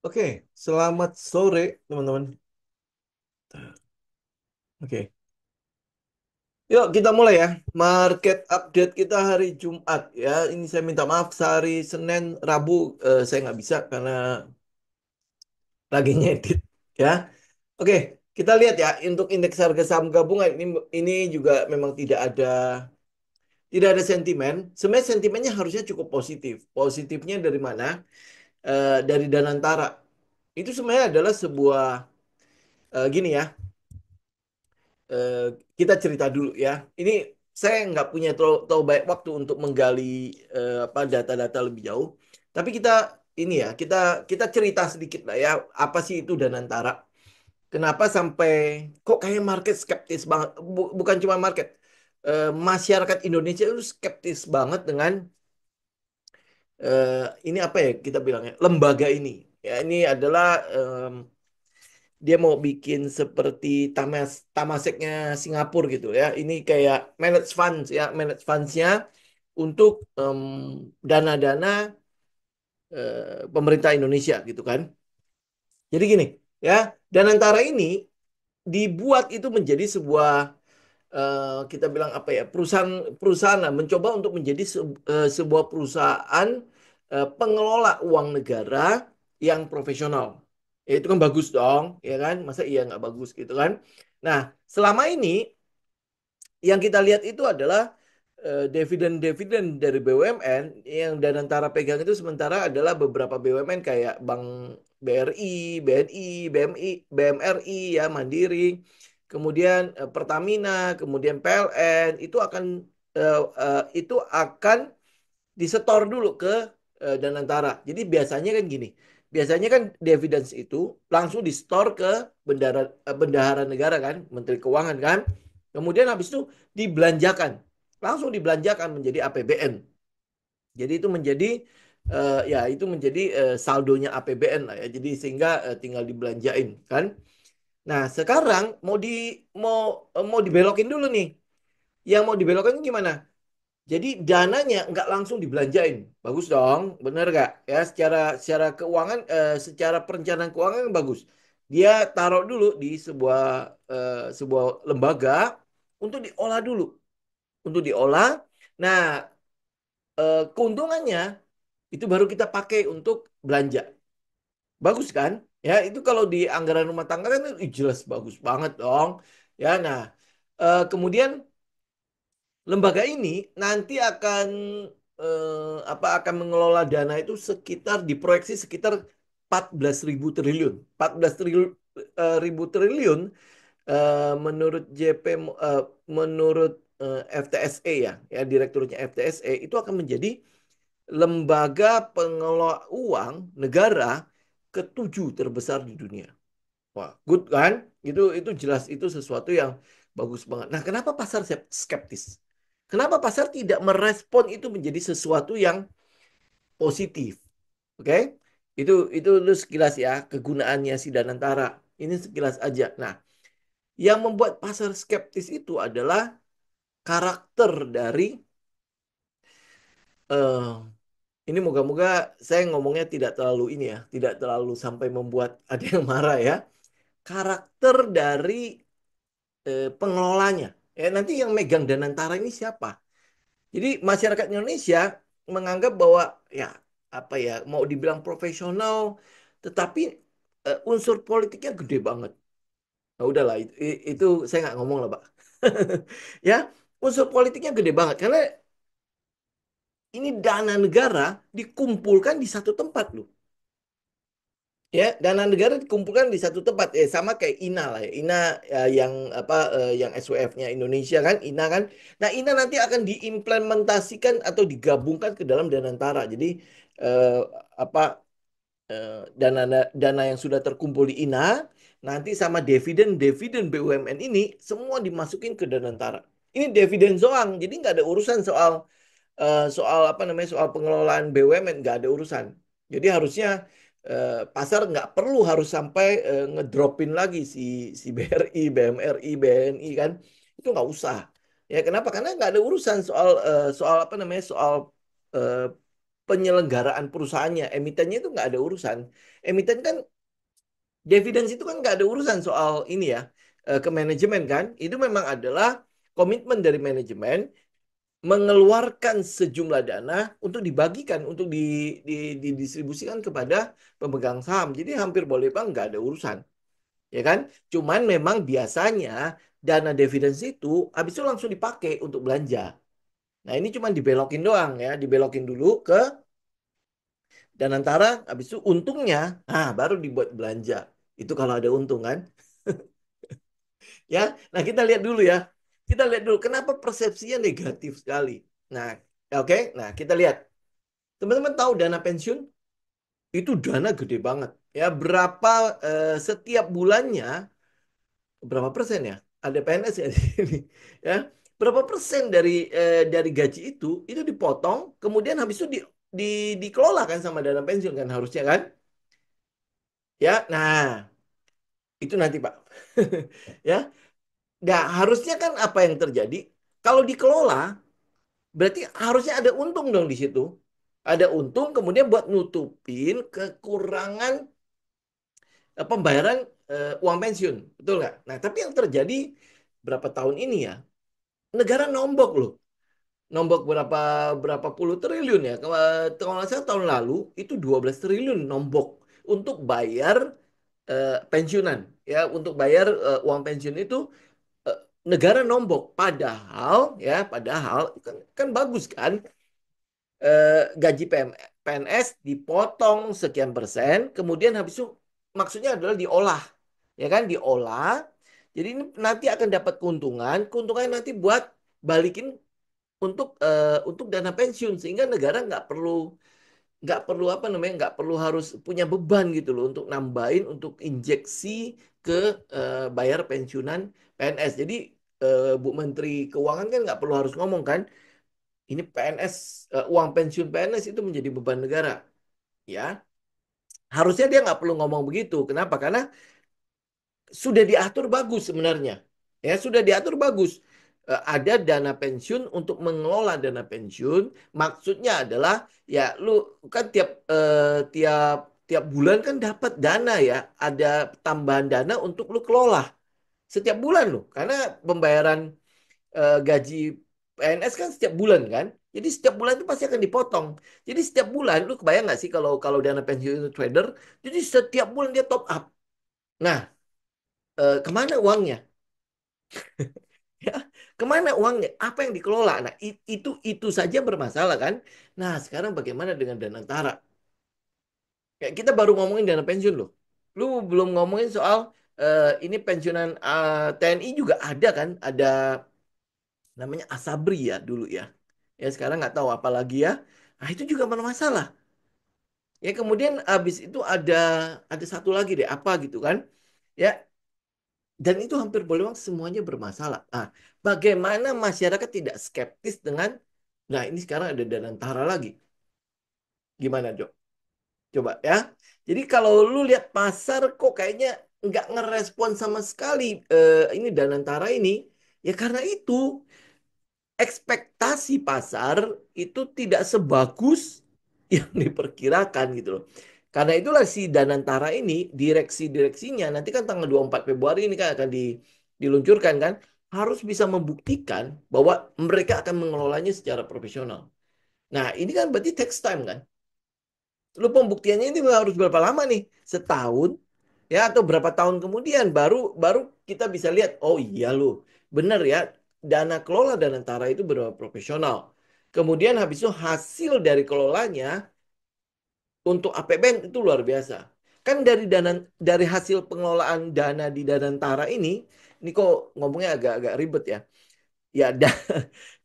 Oke, selamat sore teman-teman. Oke, yuk kita mulai ya. Market update kita hari Jumat ya. Ini saya minta maaf hari Senin, Rabu saya nggak bisa karena lagi ngedit ya. Oke, kita lihat ya untuk indeks harga saham gabungan ini juga memang tidak ada sentimen. Sebenarnya sentimennya harusnya cukup positif. Positifnya dari mana? Dari Danantara. Itu sebenarnya adalah sebuah gini ya. eh, kita cerita dulu ya. Ini saya nggak punya terlalu banyak waktu untuk menggali apa data-data lebih jauh. Tapi kita ini ya, kita cerita sedikit lah ya. Apa sih itu Danantara? Kenapa sampai kok kayak market skeptis banget? Bukan cuma market, masyarakat Indonesia itu skeptis banget dengan ini apa ya kita bilangnya lembaga ini. Ya ini adalah dia mau bikin seperti Tamaseknya Singapura gitu ya. Ini kayak manage funds ya, manage funds-nya untuk dana-dana pemerintah Indonesia gitu kan. Jadi gini ya, dan antara ini dibuat itu menjadi sebuah kita bilang apa ya perusahaan perusahaan lah, mencoba untuk menjadi sebuah perusahaan pengelola uang negara yang profesional. Ya, itu kan bagus dong, ya kan? Masa iya nggak bagus gitu kan? Nah, selama ini yang kita lihat itu adalah dividen-dividen dari BUMN yang Danantara pegang itu sementara adalah beberapa BUMN kayak Bank BRI, BNI, BMI, BMRI ya, Mandiri, kemudian Pertamina, kemudian PLN itu akan disetor dulu ke Danantara. Jadi biasanya kan gini, biasanya kan dividends itu langsung disetor ke bendahara negara kan, Menteri Keuangan kan. Kemudian habis itu dibelanjakan, langsung dibelanjakan menjadi APBN. Jadi itu menjadi ya itu menjadi saldonya APBN lah ya. Jadi sehingga tinggal dibelanjain kan. Nah, sekarang mau dibelokin dulu nih. Yang mau dibelokin gimana? Jadi dananya nggak langsung dibelanjain. Bagus dong, bener nggak? Ya, secara keuangan, secara perencanaan keuangan kan bagus. Dia taruh dulu di sebuah lembaga untuk diolah dulu, untuk diolah. Nah, keuntungannya itu baru kita pakai untuk belanja. Bagus kan? Ya, itu kalau di anggaran rumah tangga kan jelas bagus banget dong. Ya, nah, kemudian lembaga ini nanti akan mengelola dana itu sekitar diproyeksi sekitar 14.000 triliun. 14.000 triliun menurut menurut FTSE ya direkturnya FTSE itu akan menjadi lembaga pengelola uang negara ketujuh terbesar di dunia. Wah, good kan? Itu jelas itu sesuatu yang bagus banget. Nah, kenapa pasar skeptis? Kenapa pasar tidak merespon itu menjadi sesuatu yang positif? Oke? Itu sekilas ya kegunaannya si Danantara. Ini sekilas aja. Nah, yang membuat pasar skeptis itu adalah karakter dari eh ini moga-moga saya ngomongnya tidak terlalu ini ya, tidak terlalu sampai membuat ada yang marah ya. Karakter dari pengelolanya. Ya, nanti yang megang Danantara ini siapa? Jadi masyarakat Indonesia menganggap bahwa ya apa ya mau dibilang profesional, tetapi unsur politiknya gede banget. Nah, udahlah itu saya nggak ngomong lah, Pak. Ya, unsur politiknya gede banget karena ini dana negara dikumpulkan di satu tempat loh. Ya, dana negara dikumpulkan di satu tempat. Sama kayak INA lah ya. INA yang apa yang SWF-nya Indonesia kan, INA kan. Nah, INA nanti akan diimplementasikan atau digabungkan ke dalam Danantara. Jadi eh, apa dana dana yang sudah terkumpul di INA nanti sama dividen BUMN ini semua dimasukin ke Danantara. Ini dividen zoang, jadi nggak ada urusan soal apa namanya soal pengelolaan BUMN nggak ada urusan. Jadi harusnya pasar nggak perlu harus sampai ngedropin lagi si BRI, BMRI, BNI kan itu nggak usah. Ya kenapa? Karena nggak ada urusan soal apa namanya soal eh, penyelenggaraan perusahaannya. Emitennya itu nggak ada urusan. Emiten kan dividends itu kan nggak ada urusan soal ini ya, ke manajemen kan. Itu memang adalah komitmen dari manajemen mengeluarkan sejumlah dana untuk dibagikan, untuk didistribusikan kepada pemegang saham. Jadi hampir boleh bang nggak ada urusan, ya kan? Cuman memang biasanya dana dividends itu habis itu langsung dipakai untuk belanja. Nah ini cuma dibelokin doang ya, dibelokin dulu ke Danantara, habis itu untungnya, baru dibuat belanja. Itu kalau ada untung kan. Ya, nah kita lihat dulu ya. Kita lihat dulu kenapa persepsinya negatif sekali. Nah, oke. Nah, kita lihat. Teman-teman tahu dana pensiun itu dana gede banget. Ya, berapa setiap bulannya berapa persen ya? Ada PNS ya di sini. Ya, berapa persen dari gaji itu dipotong, kemudian habis itu dikelola kan sama dana pensiun kan harusnya kan? Ya, nah itu nanti Pak. Ya, nah harusnya kan apa yang terjadi? Kalau dikelola berarti harusnya ada untung dong di situ. Ada untung kemudian buat nutupin kekurangan pembayaran uang pensiun. Betul nggak? Nah, tapi yang terjadi berapa tahun ini ya, negara nombok loh. Nombok berapa berapa puluh triliun ya. Kalau nggak salah tahun lalu itu 12 triliun nombok untuk bayar pensiunan. Ya, untuk bayar uang pensiun itu eh, negara nombok. Padahal kan bagus kan, gaji PNS dipotong sekian persen, kemudian habis itu maksudnya adalah diolah, ya kan, diolah. Jadi ini nanti akan dapat keuntungan, keuntungannya nanti buat balikin untuk dana pensiun sehingga negara nggak perlu apa namanya nggak perlu harus punya beban gitu loh untuk nambahin untuk injeksi ke bayar pensiunan PNS. Jadi Bu Menteri Keuangan kan nggak perlu harus ngomong kan ini PNS, uang pensiun PNS itu menjadi beban negara, ya. Harusnya dia nggak perlu ngomong begitu. Kenapa? Karena sudah diatur bagus sebenarnya. Ya, sudah diatur bagus. Ada dana pensiun untuk mengelola dana pensiun. Maksudnya adalah ya lu kan tiap tiap bulan kan dapat dana ya, ada tambahan dana untuk lu kelola setiap bulan loh. Karena pembayaran gaji PNS kan setiap bulan kan. Jadi setiap bulan itu pasti akan dipotong. Jadi setiap bulan, lu kebayang nggak sih kalau kalau dana pensiun itu trader, jadi setiap bulan dia top up. Nah, kemana uangnya? Ya, kemana uangnya? Apa yang dikelola? Nah, itu saja bermasalah kan? Nah, sekarang bagaimana dengan dana antara? Kayak kita baru ngomongin dana pensiun loh. Lu belum ngomongin soal ini pensiunan TNI juga ada kan? Ada namanya Asabri ya dulu ya. Ya sekarang nggak tahu apa lagi ya. Nah itu juga bermasalah. Ya kemudian habis itu ada satu lagi deh apa gitu kan. Ya dan itu hampir boleh bilang semuanya bermasalah. Ah, bagaimana masyarakat tidak skeptis dengan nah ini sekarang ada Danantara lagi. Gimana, Jo? Coba ya. Jadi kalau lu lihat pasar kok kayaknya nggak ngerespon sama sekali ini Danantara ini, ya karena itu ekspektasi pasar itu tidak sebagus yang diperkirakan gitu loh. Karena itulah si Danantara ini direksi-direksinya nanti kan tanggal 24 Februari ini kan akan diluncurkan kan harus bisa membuktikan bahwa mereka akan mengelolanya secara profesional. Nah, ini kan berarti takes time kan. Lu pembuktiannya ini harus berapa lama nih? Setahun ya atau berapa tahun kemudian baru baru kita bisa lihat oh iya lu bener ya dana kelola dan antara itu benar profesional. Kemudian habis itu hasil dari kelolanya untuk APBN itu luar biasa. Kan dari hasil pengelolaan dana di Danantara ini kok ngomongnya agak-agak ribet ya. Ya,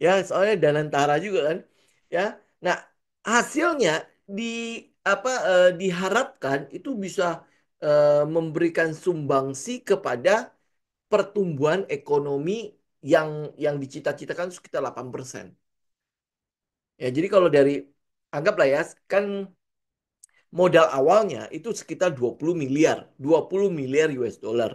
ya soalnya Danantara juga kan. Ya. Nah, hasilnya di diharapkan itu bisa memberikan sumbangsi kepada pertumbuhan ekonomi yang dicita-citakan sekitar 8%. Ya, jadi kalau anggaplah ya kan modal awalnya itu sekitar 20 miliar US dollar.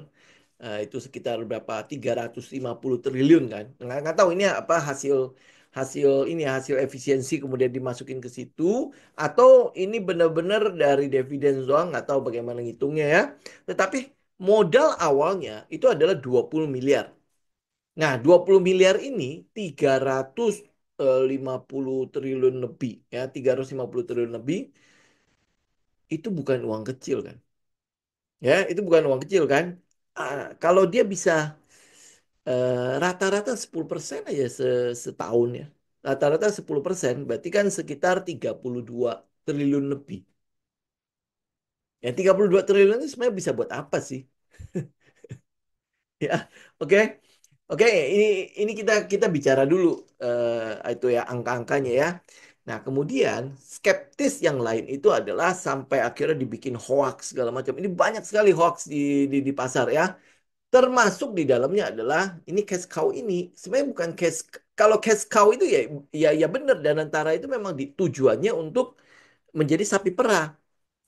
Itu sekitar berapa 350 triliun kan. Nggak tahu ini apa hasil hasil ini hasil efisiensi kemudian dimasukin ke situ atau ini benar-benar dari dividen doang nggak tahu bagaimana ngitungnya ya. Tetapi modal awalnya itu adalah 20 miliar. Nah, 20 miliar ini 350 triliun lebih ya, 350 triliun lebih itu bukan uang kecil kan. Ya, itu bukan uang kecil kan. Kalau dia bisa rata-rata 10% aja setahun ya. Rata-rata 10%, berarti kan sekitar 32 triliun lebih. Ya, 32 triliun itu sebenarnya bisa buat apa sih? Ya, oke. Oke, ini kita kita bicara dulu itu ya angka-angkanya ya. Nah, kemudian skeptis yang lain itu adalah sampai akhirnya dibikin hoax segala macam. Ini banyak sekali hoax di pasar ya. Termasuk di dalamnya adalah ini cash cow ini sebenarnya bukan cash, kalau cash cow itu ya ya benar dan antara itu memang tujuannya untuk menjadi sapi perah.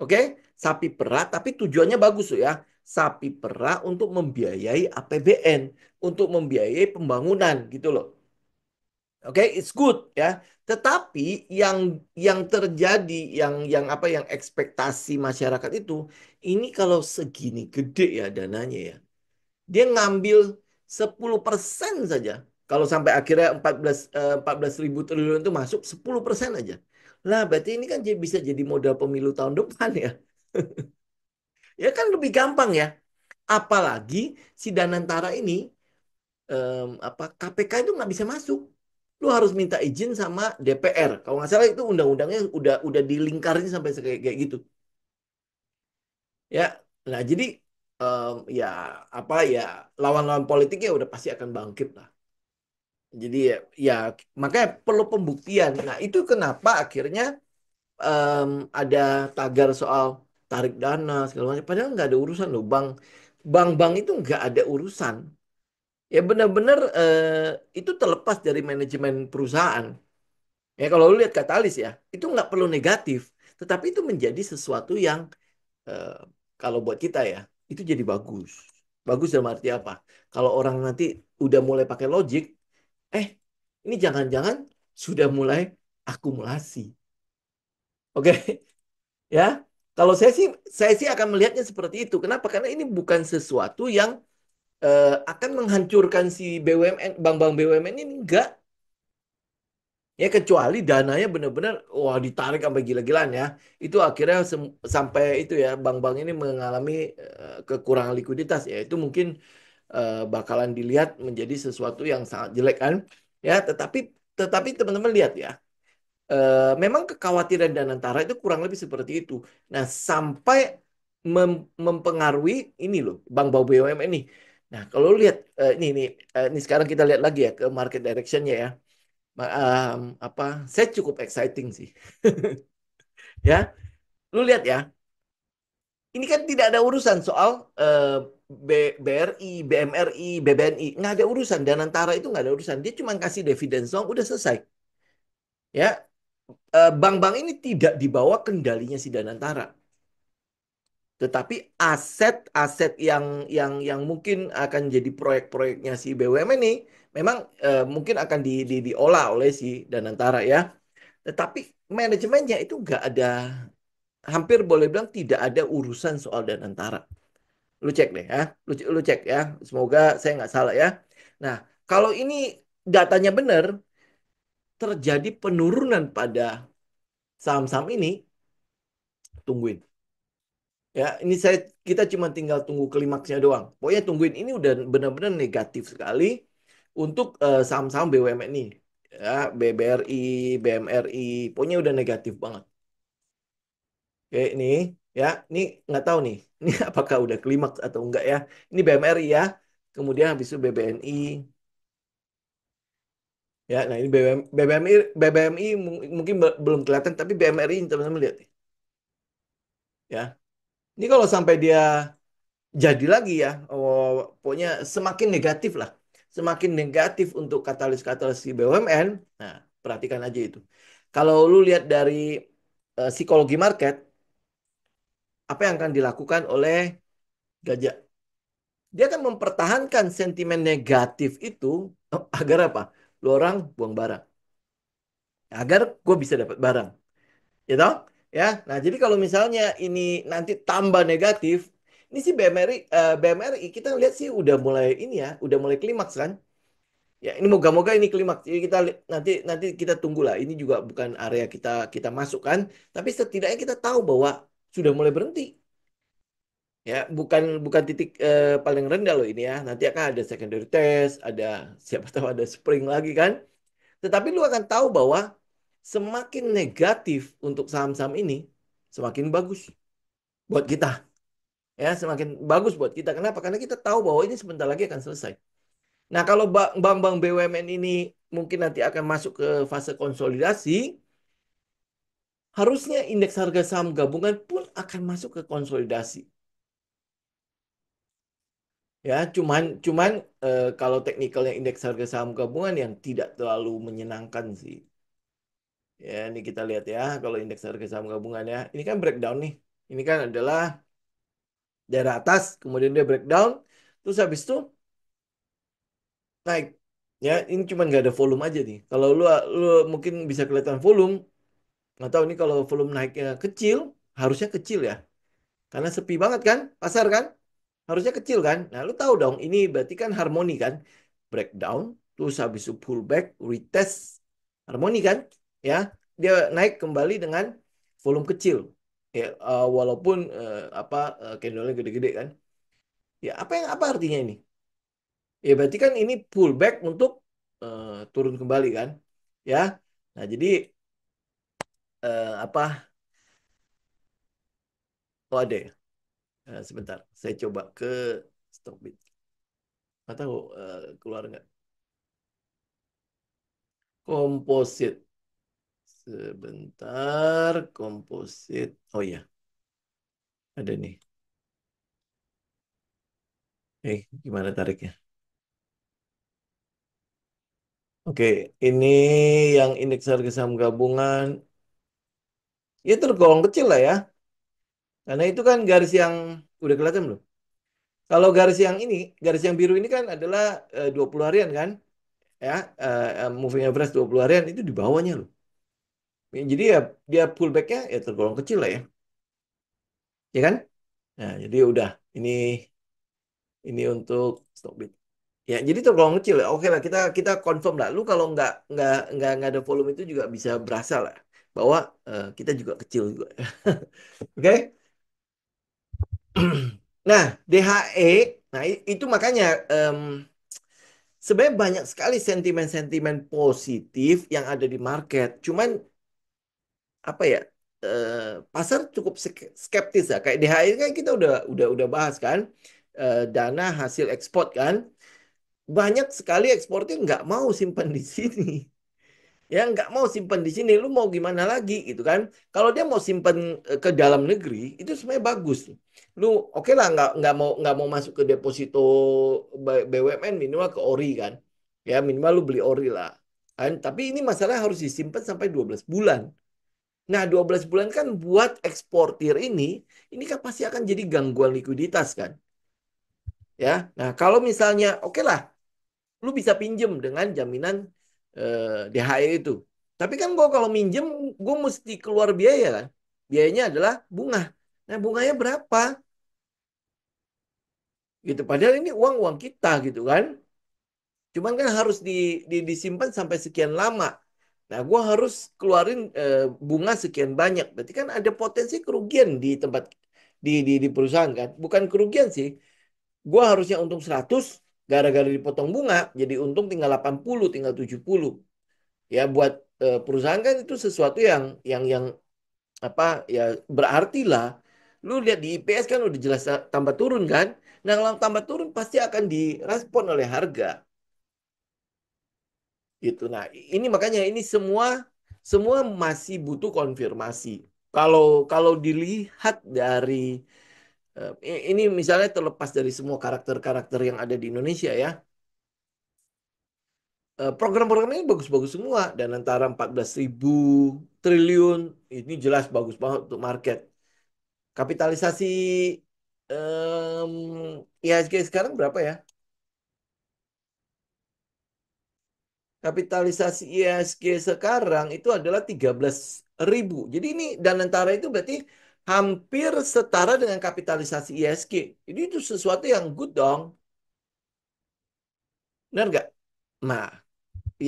Oke, sapi perah tapi tujuannya bagus loh ya. Sapi perah untuk membiayai APBN, untuk membiayai pembangunan gitu loh. Oke, it's good ya. Tetapi yang terjadi yang apa yang ekspektasi masyarakat itu ini kalau segini gede ya dananya ya. Dia ngambil 10% saja. Kalau sampai akhirnya 14 ribu triliun itu masuk 10% aja. Lah berarti ini kan bisa jadi modal pemilu tahun depan ya. Ya kan lebih gampang ya. Apalagi si Danantara ini apa KPK itu nggak bisa masuk. Lu harus minta izin sama DPR. Kalau nggak salah itu undang-undangnya udah dilingkarin sampai kayak gitu. Ya, nah jadi ya apa ya lawan-lawan politiknya udah pasti akan bangkit lah. Jadi ya makanya perlu pembuktian. Nah itu kenapa akhirnya em, ada tagar soal tarik dana segala macam. Padahal nggak ada urusan loh. Bank-bank itu nggak ada urusan. Ya benar-benar itu terlepas dari manajemen perusahaan. Ya kalau lu lihat Katalis ya, itu nggak perlu negatif. Tetapi itu menjadi sesuatu yang eh, kalau buat kita ya, itu jadi bagus. Bagus dalam arti apa? Kalau orang nanti udah mulai pakai logik, eh ini jangan-jangan sudah mulai akumulasi. Oke, ya. Kalau saya sih akan melihatnya seperti itu. Kenapa? Karena ini bukan sesuatu yang akan menghancurkan si BUMN, bank-bank BUMN ini enggak. Ya kecuali dananya benar-benar wah ditarik sampai gila-gilaan ya. Itu akhirnya sampai itu ya bank-bank ini mengalami kekurangan likuiditas ya. Itu mungkin bakalan dilihat menjadi sesuatu yang sangat jelek kan. Ya, tetapi teman-teman lihat ya. Memang kekhawatiran dan antara itu kurang lebih seperti itu. Nah, sampai mempengaruhi ini loh, bank-bank BUMN ini. Nah, kalau lihat ini sekarang kita lihat lagi ya ke market directionnya ya. Apa? Saya cukup exciting sih, ya. Lu lihat ya, ini kan tidak ada urusan soal BRI, BMRI, BBNI, nggak ada urusan. Dan antara itu nggak ada urusan. Dia cuma kasih dividen song, udah selesai. Ya, bank-bank ini tidak dibawa kendalinya si Danantara. Tetapi aset-aset yang mungkin akan jadi proyek-proyeknya si BUMN ini memang mungkin akan diolah oleh si Danantara ya. Tetapi manajemennya itu nggak ada, hampir boleh bilang tidak ada urusan soal Danantara. Lu cek deh ya, lu cek ya. Semoga saya nggak salah ya. Nah, kalau ini datanya benar, terjadi penurunan pada saham-saham ini, tungguin. Ya, ini kita cuma tinggal tunggu klimaksnya doang. Pokoknya tungguin ini udah benar-benar negatif sekali untuk saham-saham BUMN ini. Ya, BBRI, BMRI, pokoknya udah negatif banget. Oke, ini ya, ini nggak tahu nih, ini apakah udah klimaks atau enggak ya. Ini BMRI ya, kemudian habis itu BBNI. Ya, nah ini BBMI mungkin belum kelihatan, tapi BMRI teman-teman lihat ya. Ini kalau sampai dia jadi lagi ya, oh, pokoknya semakin negatif lah. Semakin negatif untuk katalis-katalis si BUMN. Nah, perhatikan aja itu. Kalau lu lihat dari psikologi market, apa yang akan dilakukan oleh Gajah? Dia akan mempertahankan sentimen negatif itu agar apa? Lu orang buang barang. agar gue bisa dapat barang, gitu ya. Nah, jadi kalau misalnya ini nanti tambah negatif, ini sih BMRI kita lihat sih udah mulai ini ya, udah mulai klimaks kan. Ya, ini moga-moga ini klimaks. Jadi kita nanti nanti kita tunggulah. Ini juga bukan area kita kita masukkan, tapi setidaknya kita tahu bahwa sudah mulai berhenti. Ya, bukan bukan titik paling rendah loh ini ya. Nanti akan ada secondary test, ada siapa tahu ada spring lagi kan. Tetapi lu akan tahu bahwa semakin negatif untuk saham-saham ini, semakin bagus buat kita. Ya, semakin bagus buat kita. Kenapa? Karena kita tahu bahwa ini sebentar lagi akan selesai. Nah, kalau bank-bank BUMN ini mungkin nanti akan masuk ke fase konsolidasi, harusnya indeks harga saham gabungan pun akan masuk ke konsolidasi. Ya, cuman cuman kalau teknikalnya indeks harga saham gabungan yang tidak terlalu menyenangkan sih. Ya, ini kita lihat ya, kalau indeks harga saham gabungan ya. Ini kan breakdown nih. Ini kan adalah daerah atas, kemudian dia breakdown, terus habis itu naik. Ya, ini cuma nggak ada volume aja nih. Kalau lu mungkin bisa kelihatan volume, nggak tahu ini kalau volume naiknya kecil, harusnya kecil ya. Karena sepi banget kan, pasar kan? Harusnya kecil kan? Nah, lu tahu dong, ini berarti kan harmoni kan? Breakdown, terus habis itu pullback, retest, harmoni kan? Ya, dia naik kembali dengan volume kecil. Ya, walaupun candle-nya gede-gede kan? Ya, apa artinya ini? Ya, berarti kan ini pullback untuk turun kembali kan? Ya. Nah, jadi apa? Oh, ada ya. Sebentar, saya coba ke Stockbit. Nggak tahu keluar nggak? Komposit. Sebentar, komposit. Oh iya, ada nih. Gimana tariknya? Oke, ini yang indeks harga saham gabungan. Ya tergolong kecil lah ya. Karena itu kan garis yang udah kelihatan belum? Kalau garis yang ini, garis yang biru ini kan adalah 20 harian kan? Ya, moving average 20 harian itu di bawahnya loh. Jadi ya dia pullbacknya ya tergolong kecil lah ya. Ya kan? Nah, jadi udah ini untuk Stockbit. Ya, jadi tergolong kecil ya. Oke lah, kita kita confirm lah. Lu kalau nggak ada volume itu juga bisa berasa lah bahwa kita juga kecil juga. Oke? Nah, DHE, nah itu makanya sebenarnya banyak sekali sentimen-sentimen positif yang ada di market. Cuman apa ya? Pasar cukup skeptis ya. Kayak DHE kan kita udah bahas kan. Dana hasil ekspor kan. Banyak sekali ekspornya nggak mau simpan di sini. Ya nggak mau simpan di sini, lu mau gimana lagi gitu kan? Kalau dia mau simpan ke dalam negeri, itu sebenarnya bagus. Lu oke lah nggak mau masuk ke deposito BUMN, minimal ke ORI kan? Ya minimal lu beli ORI lah. Kan? Tapi ini masalah harus disimpan sampai 12 bulan. Nah 12 bulan kan buat eksportir ini kan pasti akan jadi gangguan likuiditas kan? Ya, nah kalau misalnya oke lah lu bisa pinjem dengan jaminan DHE itu. Tapi kan gua kalau minjem, gue mesti keluar biaya kan. Biayanya adalah bunga. Nah, bunganya berapa? Gitu. Padahal ini uang-uang kita gitu kan. Cuman kan harus disimpan sampai sekian lama. Nah, gua harus keluarin bunga sekian banyak. Berarti kan ada potensi kerugian di tempat di perusahaan kan. Bukan kerugian sih. Gua harusnya untung 100 gara-gara dipotong bunga jadi untung tinggal 80, tinggal 70. Ya buat perusahaan kan itu sesuatu yang apa ya berarti lah. Lu lihat di IPS kan udah jelas tambah turun kan. Nah kalau tambah turun pasti akan direspon oleh harga gitu. Nah ini makanya ini semua semua masih butuh konfirmasi. Kalau kalau dilihat dari ini misalnya terlepas dari semua karakter-karakter yang ada di Indonesia ya. Program-program ini bagus-bagus semua dan antara 14.000 triliun ini jelas bagus banget untuk market. Kapitalisasi IHSG sekarang berapa ya? kapitalisasi IHSG sekarang itu adalah 13.000. Jadi ini Danantara itu berarti hampir setara dengan kapitalisasi IHSG. Jadi itu sesuatu yang good dong. Benar nggak? Nah,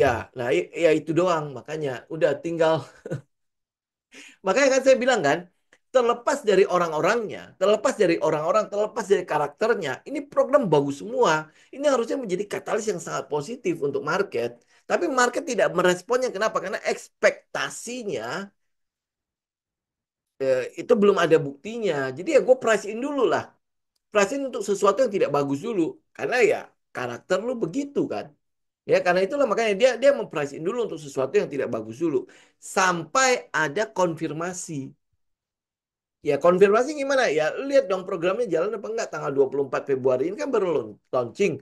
ya, nah ya itu doang. Makanya udah tinggal. Makanya kan saya bilang kan, terlepas dari orang-orangnya, terlepas dari orang-orang, terlepas dari karakternya, ini program bagus semua. Ini harusnya menjadi katalis yang sangat positif untuk market. Tapi market tidak meresponnya. Kenapa? Karena ekspektasinya itu belum ada buktinya. Jadi ya gue price in dulu lah. Price in untuk sesuatu yang tidak bagus dulu. Karena ya karakter lu begitu kan. Ya karena itulah makanya dia dia memprice in dulu untuk sesuatu yang tidak bagus dulu. Sampai ada konfirmasi. Ya konfirmasi gimana? Ya lihat dong programnya jalan apa enggak tanggal 24 Februari ini kan baru launching.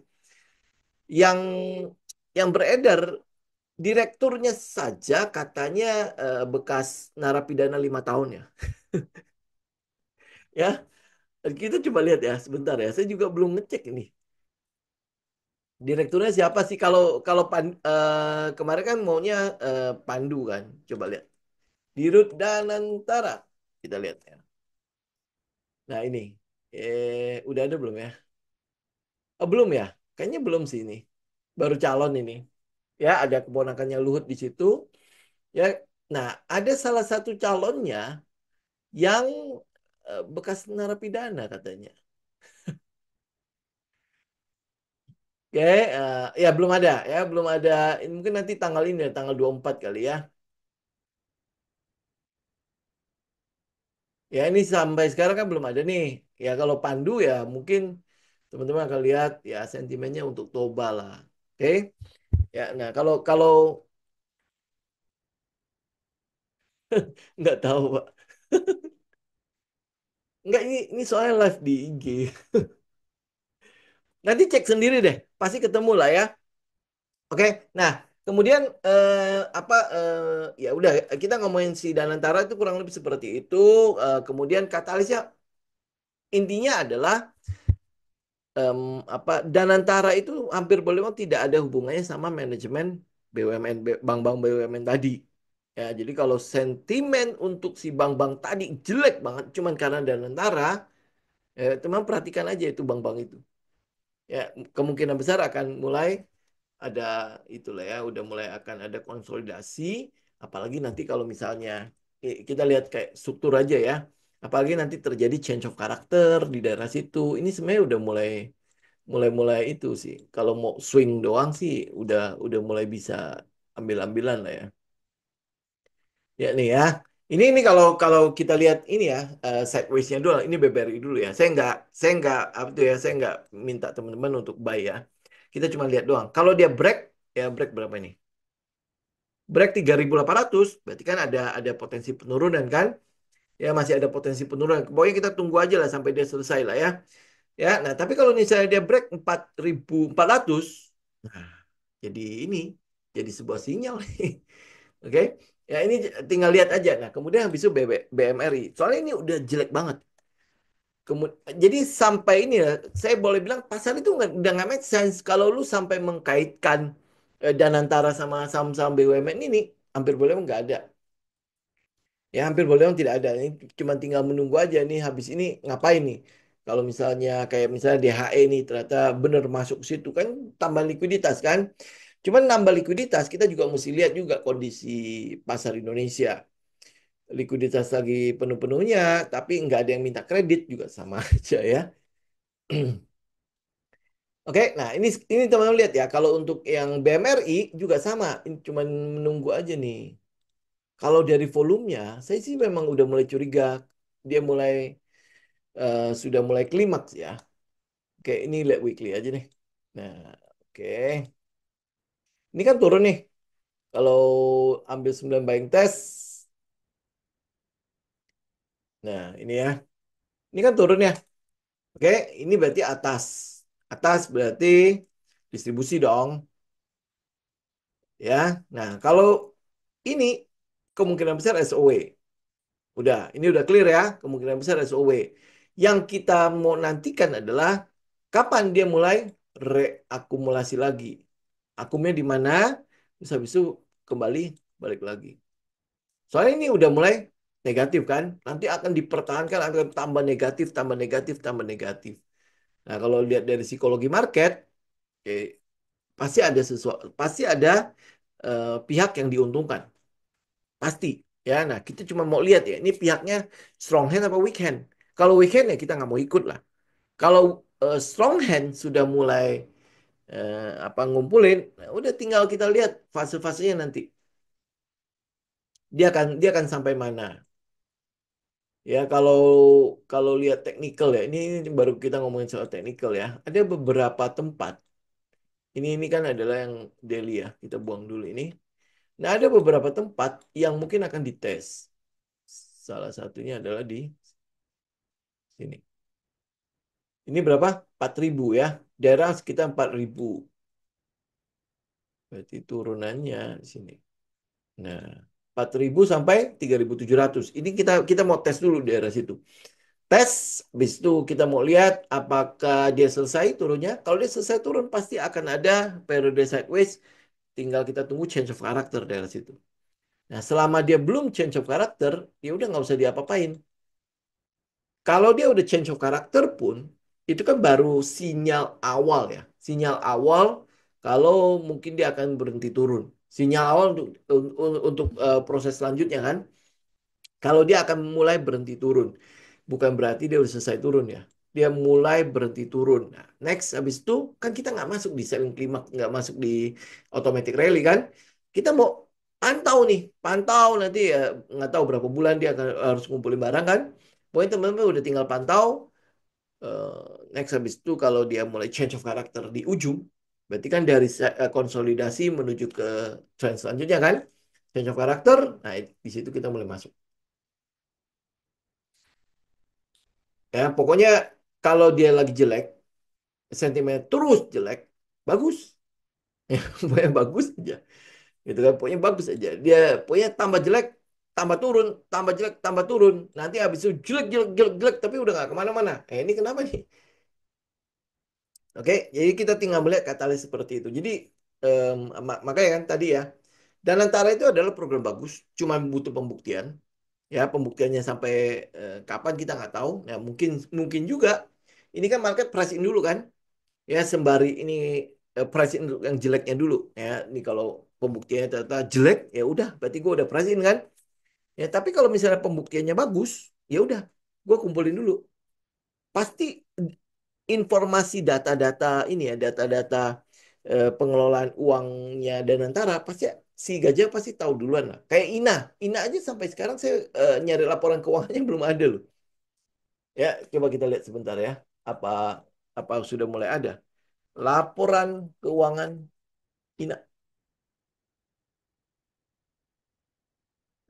Yang yang beredar direkturnya saja katanya bekas narapidana 5 tahun ya. Ya, kita coba lihat ya sebentar ya. Saya juga belum ngecek ini. Direkturnya siapa sih? Kalau kalau kemarin kan maunya Pandu kan. Coba lihat. Dirut Danantara. Kita lihat ya. Nah ini. Udah ada belum ya? Oh, belum ya? Kayaknya belum sih ini. Baru calon ini. Ya, ada keponakannya Luhut di situ. Ya, nah ada salah satu calonnya yang bekas narapidana katanya. Oke, ya belum ada ya, belum ada. Ini mungkin nanti tanggal ini ya, tanggal 24 kali ya. Ya ini sampai sekarang kan belum ada nih. Ya kalau Pandu ya mungkin teman-teman akan lihat ya sentimennya untuk Toba lah. Oke. Ya, nah kalau kalau nggak tahu Pak. Nggak ini soalnya live di IG. Nanti cek sendiri deh, pasti ketemu lah ya. Oke, nah kemudian ya udah kita ngomongin si Danantara itu kurang lebih seperti itu. Kemudian katalisnya intinya adalah em, Danantara itu hampir boleh bilang tidak ada hubungannya sama manajemen BUMN bank-bank BUMN tadi. Ya, jadi kalau sentimen untuk si bank-bank tadi jelek banget cuman karena Danantara, teman perhatikan aja itu bank-bank itu. Ya, kemungkinan besar akan mulai ada itulah ya udah mulai akan ada konsolidasi apalagi nanti kalau misalnya kita lihat kayak struktur aja ya apalagi nanti terjadi change of karakter di daerah situ ini sebenarnya udah mulai mulai mulai itu sih kalau mau swing doang sih udah mulai bisa ambil-ambilan lah ya ya nih ya ini kalau kalau kita lihat ini ya sideways-nya dulu ini BBRI dulu ya saya nggak apa tuh ya saya nggak minta teman-teman untuk buy ya kita cuma lihat doang kalau dia break ya break berapa ini break 3.800 berarti kan ada potensi penurunan kan? Ya masih ada potensi penurunan. Pokoknya kita tunggu aja lah sampai dia selesai lah ya. Ya, nah tapi kalau misalnya dia break 4.400 nah jadi ini jadi sebuah sinyal nih. Oke. Ya ini tinggal lihat aja. Nah, kemudian habis itu BMRI. Soalnya ini udah jelek banget. Jadi sampai ini ya, saya boleh bilang pasar itu udah nggak make sense kalau lu sampai mengkaitkan Danantara sama saham-saham BUMN ini hampir boleh bilang nggak ada. Ya hampir boleh bilang tidak ada. Ini cuma tinggal menunggu aja nih habis ini ngapain nih. Kalau misalnya kayak misalnya DHE nih ternyata benar masuk ke situ kan tambah likuiditas kan. Cuman nambah likuiditas kita juga mesti lihat juga kondisi pasar Indonesia. Likuiditas lagi penuh-penuhnya tapi nggak ada yang minta kredit juga sama aja ya. Oke, nah ini teman-teman lihat ya, kalau untuk yang BMRI juga sama, ini cuma menunggu aja nih. Kalau dari volumenya, saya sih memang udah mulai curiga, dia mulai sudah mulai klimaks ya. Oke, ini lihat weekly aja nih. Nah, oke, ini kan turun nih. Kalau ambil 9 buying test, nah ini ya, ini kan turun ya. Oke, ini berarti atas, atas berarti distribusi dong, ya. Nah, kalau ini kemungkinan besar SOW. Udah, ini udah clear ya, kemungkinan besar SOW. Yang kita mau nantikan adalah kapan dia mulai reakumulasi lagi. Akumnya di mana? Terus habis itu kembali balik lagi. Soalnya ini udah mulai negatif kan, nanti akan dipertahankan akan tambah negatif, tambah negatif, tambah negatif. Nah, kalau lihat dari psikologi market, eh, pasti ada sesuatu, pasti ada pihak yang diuntungkan, pasti. Ya, nah kita cuma mau lihat ya, ini pihaknya strong hand apa weak hand. Kalau weak hand ya kita nggak mau ikut lah. Kalau strong hand sudah mulai apa ngumpulin, nah, udah tinggal kita lihat fase-fasenya nanti. Dia akan sampai mana. Ya, kalau kalau lihat teknikal ya, ini baru kita ngomongin soal teknikal ya. Ada beberapa tempat. Ini kan adalah yang daily ya. Kita buang dulu ini. Nah, ada beberapa tempat yang mungkin akan dites. Salah satunya adalah di sini. Ini berapa? 4.000 ya. Daerah sekitar 4.000. Berarti turunannya di sini. Nah, 4.000 sampai 3.700. Ini kita mau tes dulu di daerah situ. Tes, habis itu kita mau lihat apakah dia selesai turunnya. Kalau dia selesai turun, pasti akan ada periode sideways. Tinggal kita tunggu change of character dari situ. Nah, selama dia belum change of character, ya udah nggak usah diapa-apain. Kalau dia udah change of character pun, itu kan baru sinyal awal ya. Sinyal awal kalau mungkin dia akan berhenti turun. Sinyal awal untuk proses selanjutnya kan. Kalau dia akan mulai berhenti turun, bukan berarti dia udah selesai turun ya. Dia mulai berhenti turun. Nah, next habis itu kan kita nggak masuk di selling climax, nggak masuk di automatic rally kan. Kita mau pantau nih, pantau nanti ya nggak tahu berapa bulan dia akan harus ngumpulin barang kan. Pokoknya teman-teman udah tinggal pantau. Next habis itu kalau dia mulai change of character di ujung, berarti kan dari konsolidasi menuju ke trend selanjutnya kan. Change of character, nah di situ kita mulai masuk. Ya, pokoknya kalau dia lagi jelek, sentimen terus jelek, bagus. Ya, pokoknya bagus aja. Gitu kan, pokoknya bagus aja. Dia pokoknya tambah jelek, tambah turun, tambah jelek, tambah turun. Nanti habis itu jelek, jelek, jelek, jelek, tapi udah nggak kemana-mana. Ini kenapa nih? Oke, jadi kita tinggal melihat katalis seperti itu. Jadi makanya kan tadi ya, dan antara itu adalah program bagus, cuma butuh pembuktian. Ya, pembuktiannya sampai kapan kita nggak tahu. Nah, mungkin mungkin juga ini kan market price in dulu kan. Ya, sembari ini price in untuk yang jeleknya dulu. Ya, ini kalau pembuktiannya ternyata jelek, ya udah, berarti gue udah price in kan. Ya, tapi kalau misalnya pembuktiannya bagus, ya udah, gue kumpulin dulu. Pasti informasi data-data ini ya, data-data pengelolaan uangnya dan antara pasti si Gajah pasti tahu duluan lah. Kayak Ina aja sampai sekarang saya nyari laporan keuangannya belum ada loh. Ya, coba kita lihat sebentar ya. Apa apa sudah mulai ada laporan keuangan Ina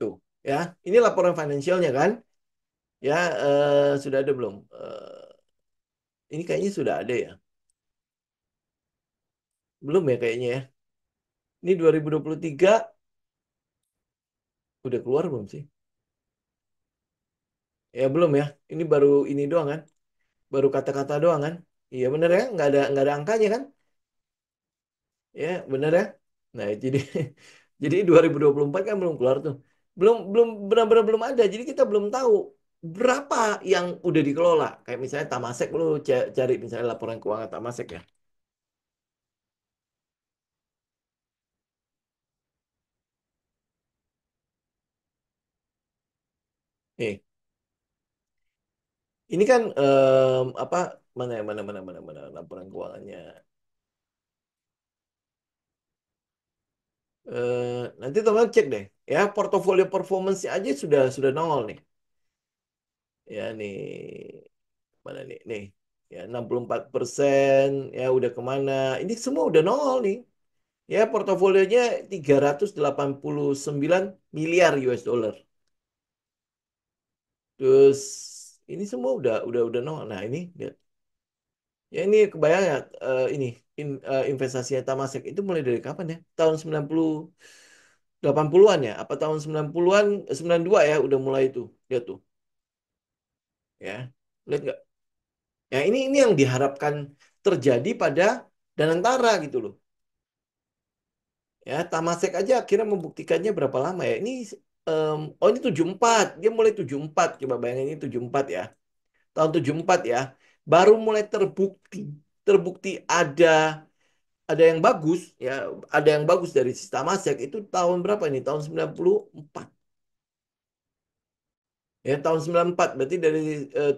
tuh ya. Ini laporan finansialnya kan? Ya, sudah ada belum? Ini kayaknya sudah ada ya. Belum ya kayaknya ya. Ini 2023 udah keluar belum sih? Ya belum ya. Ini baru ini doang kan? Baru kata-kata doang kan? Iya bener ya, nggak ada angkanya kan? Ya bener ya. Nah jadi jadi 2024 kan belum keluar tuh, belum belum benar-benar belum ada. Jadi kita belum tahu berapa yang udah dikelola. Kayak misalnya Tamasek, lu cari misalnya laporan keuangan Tamasek ya. Nih, ini kan apa mana ya mana laporan keuangannya. Nanti teman-teman cek deh ya, portofolio performance aja sudah nongol nih. Ya nih, mana nih? Nih, ya 64% ya udah kemana? Ini semua udah nongol nih. Ya portofolionya 389 miliar US dollar. Terus ini semua udah nongol. Nah ini lihat. Ya ini kebayang ya ini investasinya Tamasek itu mulai dari kapan ya? Tahun 80-an ya? Apa tahun 90-an, 92 ya udah mulai itu. Lihat tuh, ya. Lihat nggak? Ya ini yang diharapkan terjadi pada Danantara gitu loh. Ya, Tamasek aja akhirnya membuktikannya berapa lama ya? Oh ini 74. Dia mulai 74. Coba bayangin ini 74 ya. Tahun 74 ya. Baru mulai terbukti. Terbukti ada yang bagus ya, ada yang bagus dari si Tamasek itu tahun berapa ini? Tahun 94. Ya, tahun 94. Berarti dari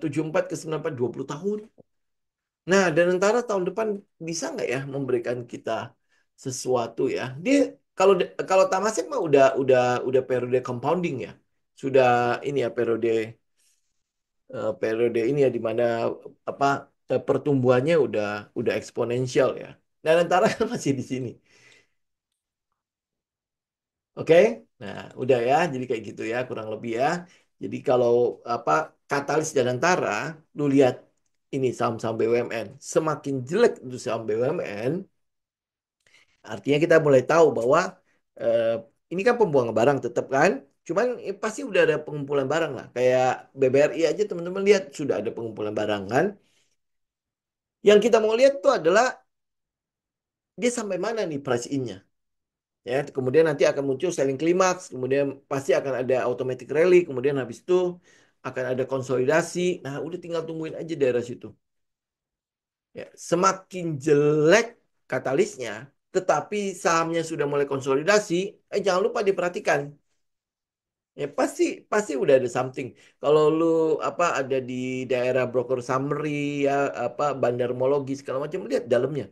74 ke 94 20 tahun. Nah, dan Nentara tahun depan bisa nggak ya memberikan kita sesuatu ya? Dia kalau Tamasek mah udah periode compounding ya. Sudah ini ya periode ini ya di mana apa pertumbuhannya udah eksponensial ya. Dan Nentara kan masih di sini. Oke? Nah, udah ya. Jadi kayak gitu ya kurang lebih ya. Jadi kalau apa katalis dan Nentara, lu lihat ini saham-saham BUMN. Semakin jelek itu saham BUMN, artinya kita mulai tahu bahwa eh, ini kan pembuangan barang tetap kan. Cuman pasti udah ada pengumpulan barang lah. Kayak BBRI aja teman-teman lihat sudah ada pengumpulan barang kan. Yang kita mau lihat tuh adalah dia sampai mana nih price in-nya. Ya, kemudian nanti akan muncul selling climax, kemudian pasti akan ada automatic rally, kemudian habis itu akan ada konsolidasi. Nah, udah tinggal tungguin aja daerah situ. Ya, semakin jelek katalisnya, tetapi sahamnya sudah mulai konsolidasi, jangan lupa diperhatikan. Ya pasti pasti udah ada something. Kalau lu apa ada di daerah broker summary ya apa bandarmologi segala macam lihat dalamnya.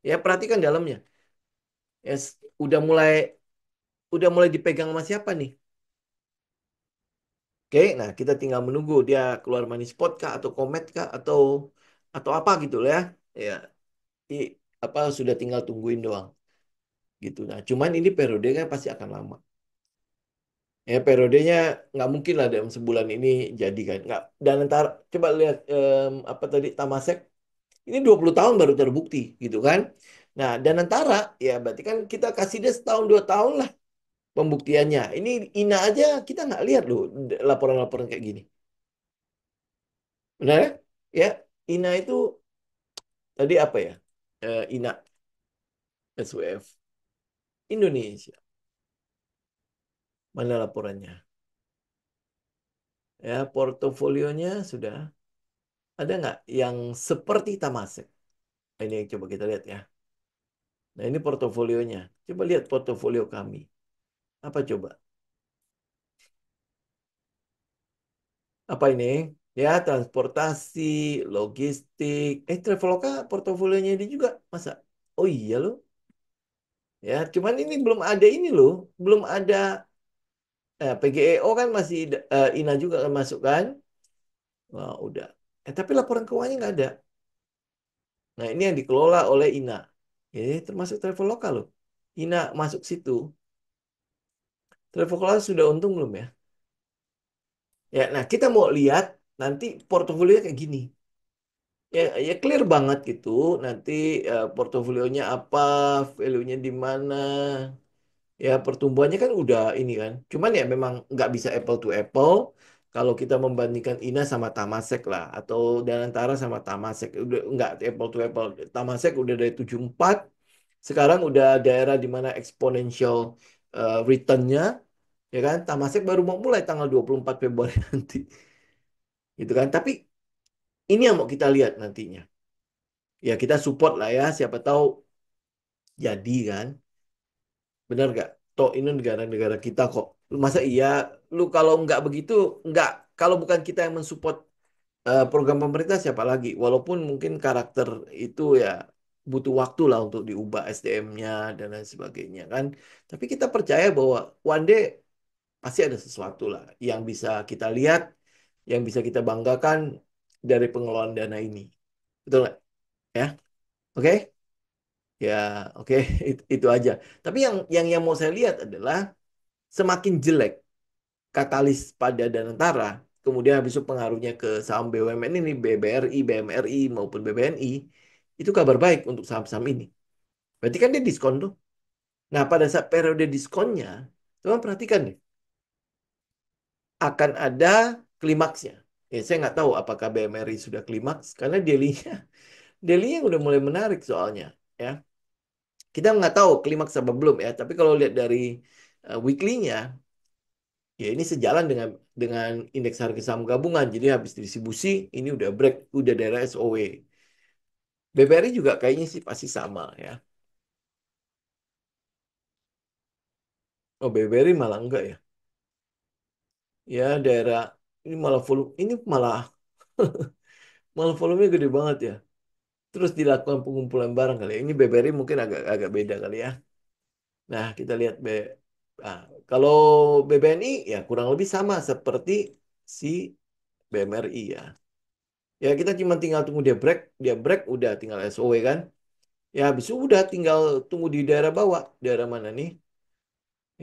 Ya perhatikan dalamnya. Ya udah mulai dipegang sama siapa nih? Oke, nah kita tinggal menunggu dia keluar money spot kah atau komet kah atau apa gitu lah ya. Ya, i- apa sudah tinggal tungguin doang gitu. Nah, cuman ini periodenya pasti akan lama. Ya, periodenya nggak mungkin lah dalam sebulan ini jadi kan. Nggak. Dan ntar coba lihat apa tadi Tamasek ini 20 tahun baru terbukti gitu kan. Nah, dan antara ya berarti kan kita kasih dia setahun 2 tahun lah pembuktiannya. Ini INA aja kita nggak lihat loh laporan-laporan kayak gini. Benar ya? Ya, INA itu tadi apa ya? INA SWF Indonesia. Mana laporannya? Ya, portofolionya sudah ada nggak yang seperti Tamasek? Nah, ini yang coba kita lihat ya. Nah, ini portofolionya. Coba lihat portofolio kami. Apa coba? Apa ini? Ya, transportasi, logistik. Traveloka portofolionya ini juga. Masa? Oh iya loh. Ya, cuman ini belum ada ini loh. Belum ada PGEO kan masih INA juga kan masuk kan? Wah, udah. Tapi laporan keuangannya nggak ada. Nah, ini yang dikelola oleh INA. Termasuk Traveloka loh. INA masuk situ. Traveloka sudah untung belum ya? Ya, nah kita mau lihat nanti portofolionya kayak gini. Ya clear banget gitu. Nanti portofolionya apa, value-nya di mana. Ya pertumbuhannya kan udah ini kan. Cuman ya memang nggak bisa apple to apple. Kalau kita membandingkan Ina sama Tamasek lah. Atau Danantara sama Tamasek. Udah nggak apple to apple. Tamasek udah dari 74. Sekarang udah daerah di mana exponential return-nya. Ya kan. Tamasek baru mau mulai tanggal 24 Februari nanti. Gitu kan. Tapi ini yang mau kita lihat nantinya. Ya kita support lah ya. Siapa tahu jadi kan. Benar nggak? Toh ini negara-negara kita kok. Masa iya? Lu kalau nggak begitu, nggak. Kalau bukan kita yang mensupport program pemerintah, siapa lagi? Walaupun mungkin karakter itu ya butuh waktu lah untuk diubah SDM-nya dan lain sebagainya kan. Tapi kita percaya bahwa one day pasti ada sesuatu lah yang bisa kita lihat, yang bisa kita banggakan dari pengelolaan dana ini. Betul nggak? Ya, oke? Ya, oke, itu aja. Tapi yang mau saya lihat adalah semakin jelek katalis pada Danantara, kemudian habis itu pengaruhnya ke saham BUMN ini, BBRI, BMRI maupun BBNI, itu kabar baik untuk saham-saham ini. Berarti kan dia diskon tuh. Nah, pada saat periode diskonnya, teman perhatikan nih, akan ada klimaksnya. Saya nggak tahu apakah BMRI sudah klimaks, karena daily-nya udah mulai menarik soalnya. Ya. Kita nggak tahu klimaks apa belum ya, tapi kalau lihat dari weekly-nya, ya ini sejalan dengan indeks harga saham gabungan. Jadi habis distribusi, ini udah break, udah daerah SOW. BBRI juga kayaknya sih pasti sama ya. Oh, BBRI malah enggak ya. Ya daerah ini malah volume, ini malah malah volumenya gede banget ya. Terus dilakukan pengumpulan barang kali ya. Ini BBRI mungkin agak agak beda kali ya. Nah, kita lihat nah, kalau BBNI ya kurang lebih sama seperti si BMRI ya. Ya kita cuma tinggal tunggu dia break udah tinggal SOW kan. Ya habis itu udah tinggal tunggu di daerah bawah. Daerah mana nih?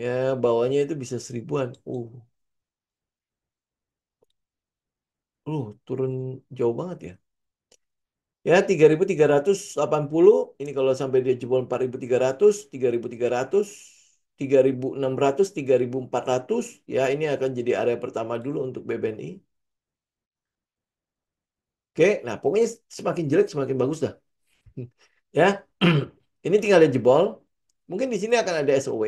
Ya bawahnya itu bisa seribuan. Turun jauh banget ya. Ya 3.380 ini kalau sampai dia jebol 4.300, 3.300, 3.600, 3.400 ya ini akan jadi area pertama dulu untuk BBNI. Oke, nah pokoknya semakin jelek semakin bagus dah. Ya, ini tinggal ada jebol. Mungkin di sini akan ada SOW.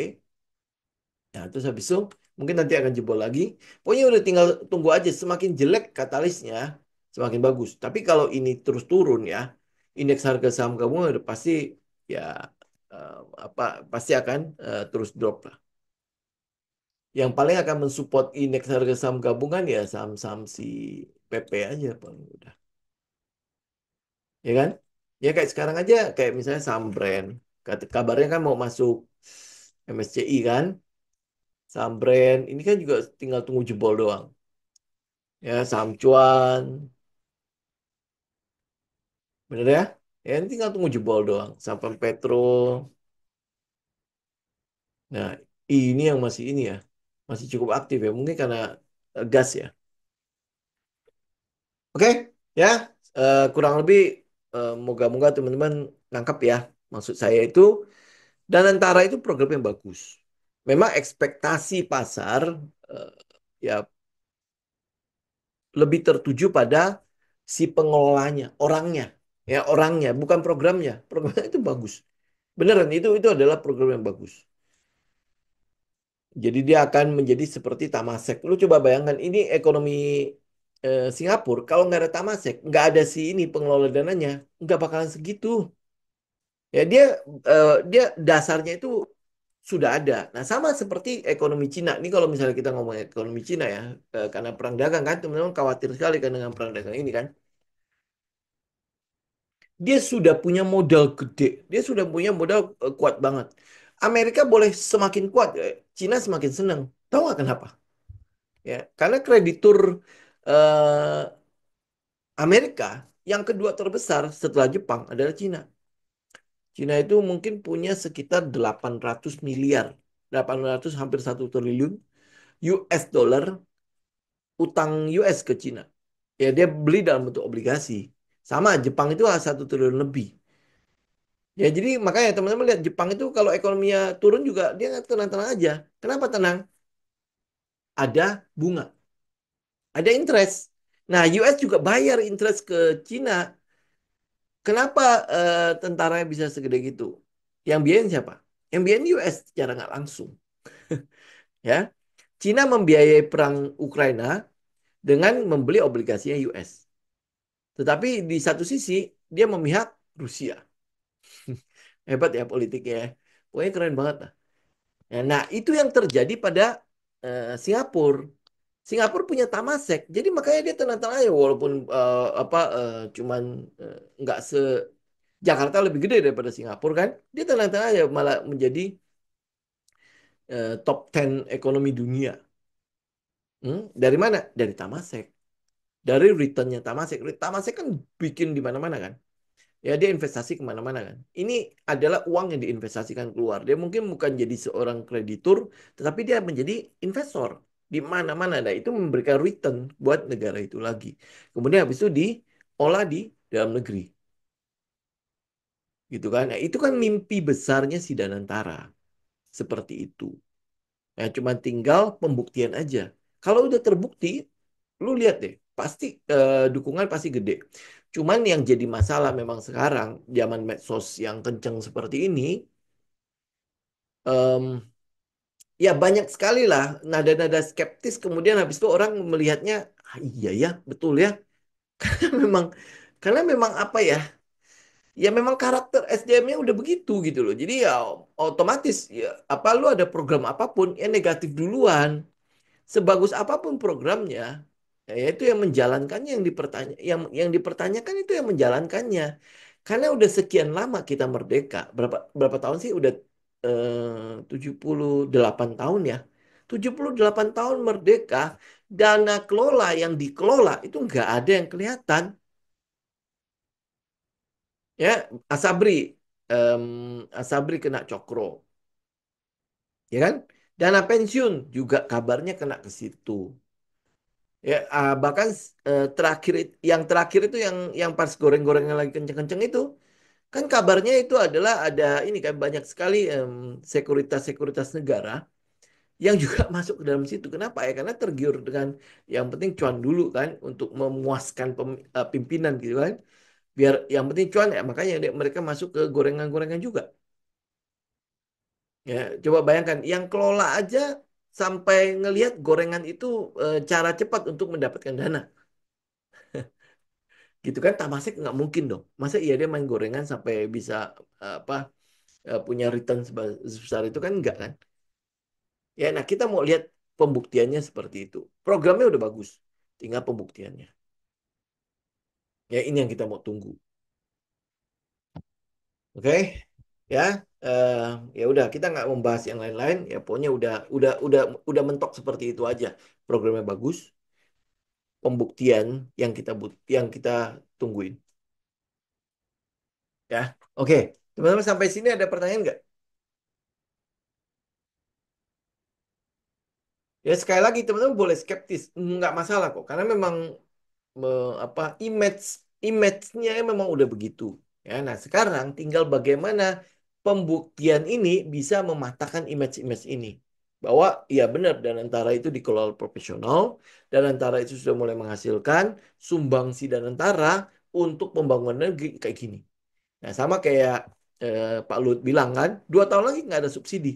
Nah, terus habis itu mungkin nanti akan jebol lagi. Pokoknya udah tinggal tunggu aja. Semakin jelek katalisnya, semakin bagus. Tapi kalau ini terus turun ya, indeks harga saham gabungan udah pasti ya eh, apa pasti akan terus drop lah. Yang paling akan mensupport indeks harga saham gabungan ya saham-saham si PP aja paling udah. Ya kan? Ya kayak sekarang aja kayak misalnya saham brand. Kabarnya kan mau masuk MSCI kan? Saham brand ini kan juga tinggal tunggu jebol doang. Ya saham cuan, bener ya? Ya ini tinggal tunggu jebol doang. Sampai Petro. Nah ini yang masih ini ya, masih cukup aktif ya. Mungkin karena gas ya. Oke, ya kurang lebih moga-moga teman-teman nangkap ya. Maksud saya itu dan antara itu program yang bagus. Memang ekspektasi pasar eh, ya lebih tertuju pada si pengelolanya, orangnya, ya orangnya, bukan programnya. Programnya itu bagus. Beneran itu adalah program yang bagus. Jadi dia akan menjadi seperti Tamasek. Lu coba bayangkan ini ekonomi Singapura kalau nggak ada Tamasek, nggak ada si ini pengelola dananya, nggak bakalan segitu. Ya dia dasarnya itu sudah ada. Nah sama seperti ekonomi Cina. Ini kalau misalnya kita ngomong ekonomi Cina ya, karena perang dagang kan teman-teman khawatir sekali kan dengan perang dagang ini kan. Dia sudah punya modal gede, dia sudah punya modal kuat banget. Amerika boleh semakin kuat, Cina semakin senang. Tahu nggak kenapa? Ya, karena kreditur eh, Amerika yang kedua terbesar setelah Jepang adalah Cina. Cina itu mungkin punya sekitar 800 miliar, 800 hampir 1 triliun US dollar utang US ke Cina. Ya dia beli dalam bentuk obligasi. Sama Jepang itu 1 triliun lebih. Ya jadi makanya teman-teman lihat Jepang itu kalau ekonominya turun juga dia tenang-tenang aja. Kenapa tenang? Ada bunga, ada interest. Nah US juga bayar interest ke Cina. Kenapa tentaranya bisa segede gitu? Yang biayain siapa? Yang biayain US secara nggak langsung. Ya, Cina membiayai perang Ukraina dengan membeli obligasinya US. Tetapi di satu sisi dia memihak Rusia. Hebat ya politiknya. Ya. Pokoknya keren banget lah. Nah, itu yang terjadi pada Singapura. Singapura punya Tamasek, jadi makanya dia tenang-tenang aja walaupun cuman nggak se Jakarta lebih gede daripada Singapura kan, dia tenang-tenang aja malah menjadi top 10 ekonomi dunia. Dari mana? Dari Tamasek, dari returnnya Tamasek. Tamasek kan bikin di mana-mana kan. Ya dia investasi kemana-mana kan. Ini adalah uang yang diinvestasikan keluar. Dia mungkin bukan jadi seorang kreditur, tetapi dia menjadi investor di mana-mana. Nah itu memberikan return buat negara itu lagi. Kemudian habis itu diolah di dalam negeri, gitu kan. Nah itu kan mimpi besarnya si Danantara seperti itu. Nah cuma tinggal pembuktian aja. Kalau udah terbukti, lu lihat deh, pasti dukungan pasti gede. Cuman yang jadi masalah memang sekarang zaman medsos yang kenceng seperti ini, em, ya banyak sekali lah nada-nada skeptis. Kemudian habis itu orang melihatnya, "Ah, iya ya, betul ya." Memang karena memang apa ya? Ya memang karakter SDM-nya udah begitu gitu loh. Jadi ya otomatis ya apa lu ada program apapun ya negatif duluan. Sebagus apapun programnya, ya itu yang menjalankannya yang dipertanyakan itu yang menjalankannya. Karena udah sekian lama kita merdeka. Berapa berapa tahun sih? Udah 78 tahun ya. 78 tahun merdeka, dana kelola yang dikelola itu nggak ada yang kelihatan. Ya, Asabri, em, Asabri kena cokro, ya kan? Dana pensiun juga kabarnya kena ke situ. Ya, bahkan yang terakhir itu yang pas goreng-gorengnya lagi kenceng-kenceng itu, kan kabarnya itu adalah ada ini kan banyak sekali sekuritas-sekuritas negara yang juga masuk ke dalam situ. Kenapa ya? Karena tergiur dengan yang penting cuan dulu kan untuk memuaskan pimpinan gitu kan. Biar yang penting cuan ya makanya mereka masuk ke gorengan-gorengan juga. Ya, coba bayangkan yang kelola aja sampai ngelihat gorengan itu cara cepat untuk mendapatkan dana. Gitu kan Tamasek nggak mungkin dong. Masa iya dia main gorengan sampai bisa apa punya return sebesar itu kan enggak kan? Ya, nah kita mau lihat pembuktiannya seperti itu. Programnya udah bagus, tinggal pembuktiannya. Ya ini yang kita mau tunggu. Oke, ya, eh, ya udah kita nggak membahas yang lain-lain. Ya pokoknya udah mentok seperti itu aja. Programnya bagus, pembuktian yang kita tungguin. Ya, oke. Teman-teman sampai sini ada pertanyaan nggak? Ya sekali lagi teman-teman boleh skeptis, nggak masalah kok, karena memang apa image-nya memang udah begitu. Ya, nah sekarang tinggal bagaimana pembuktian ini bisa mematahkan image-image ini. Bahwa ya benar dan antara itu dikelola profesional dan antara itu sudah mulai menghasilkan sumbangsi dan antara untuk pembangunan negeri kayak gini. Nah sama kayak Pak Luhut bilang kan, 2 tahun lagi nggak ada subsidi.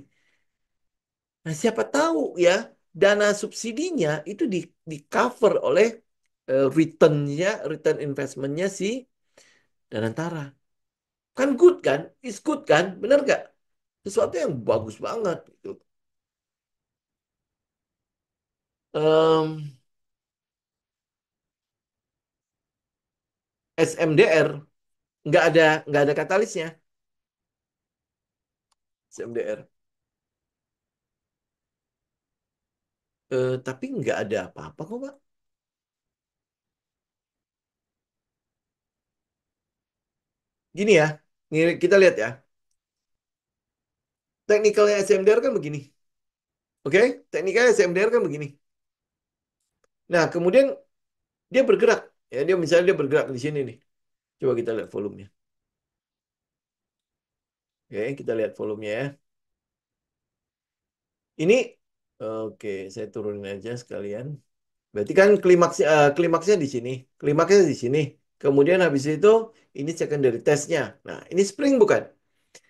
Nah, siapa tahu ya dana subsidinya itu di cover oleh return investmentnya si Danantara. Kan good kan? Is good kan? Bener nggak? Sesuatu yang bagus banget gitu. Em, SMDR nggak ada katalisnya SMDR. Tapi nggak ada apa-apa kok Pak. Gini ya, kita lihat ya. Teknikalnya SMDR kan begini. Oke? Teknikalnya SMDR kan begini. Nah, kemudian dia bergerak. Ya, dia misalnya dia bergerak di sini nih. Coba kita lihat volumenya. Oke, kita lihat volumenya ya. Ini, oke, saya turunin aja sekalian. Berarti kan klimaksnya di sini, klimaksnya di sini. Kemudian habis itu ini secondary testnya. Nah, ini spring bukan?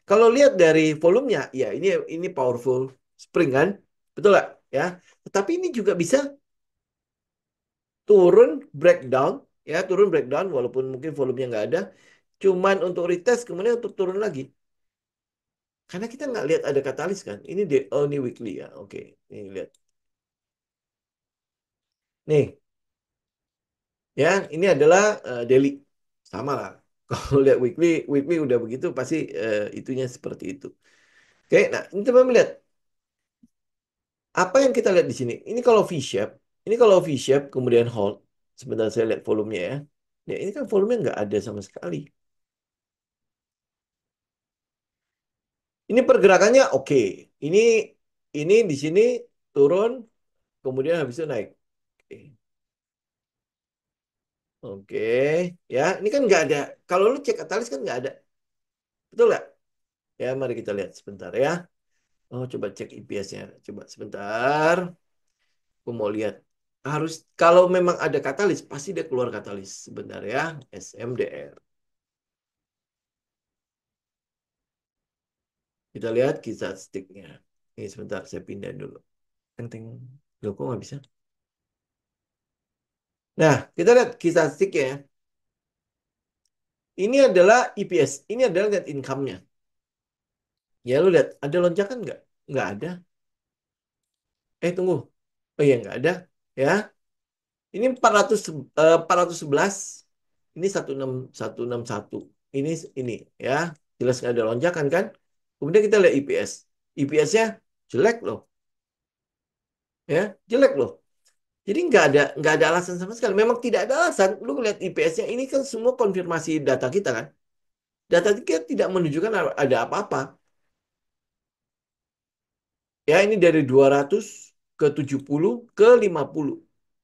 Kalau lihat dari volumenya, ya ini powerful spring kan, betul nggak? Ya, tetapi ini juga bisa turun breakdown, ya turun breakdown walaupun mungkin volumenya nggak ada. Cuman untuk retest kemudian untuk turun lagi. Karena kita nggak lihat ada katalis kan. Ini weekly ya. Oke, ini lihat. Nih, ya ini adalah daily. Sama lah. Kalau lihat weekly udah begitu pasti itunya seperti itu. Oke, nah ini coba melihat apa yang kita lihat di sini. Ini kalau V shape kemudian hold. Sebentar saya lihat volumenya ya. Ya ini kan volumenya nggak ada sama sekali. Ini pergerakannya oke. Ini ini di sini turun kemudian habis itu naik. Oke. Oke, ya ini kan nggak ada. Kalau lu cek katalis kan nggak ada, betul nggak? Ya, mari kita lihat sebentar ya. Oh, coba cek IPS-nya. Coba sebentar. Aku mau lihat. Harus kalau memang ada katalis, pasti dia keluar katalis. Sebentar ya, SMDR. Kita lihat kisah sticknya. Ini sebentar, saya pindah dulu. Penting. Loh, kok nggak bisa? Nah, kita lihat kisah sticknya ya. Ini adalah EPS. Ini adalah net income-nya. Ya, lu lihat. Ada lonjakan nggak? Nggak ada. Tunggu. Oh iya, nggak ada. Ya, ini 411. Ini 16 161. Ini ini ya. Jelas nggak ada lonjakan kan? Kemudian kita lihat EPS. EPS-nya jelek loh. Ya, jelek loh. Jadi nggak ada alasan sama sekali. Memang tidak ada alasan. Lu lihat IPS-nya ini kan semua konfirmasi data kita kan. Data kita tidak menunjukkan ada apa-apa. Ya ini dari 200 ke 70 ke 50.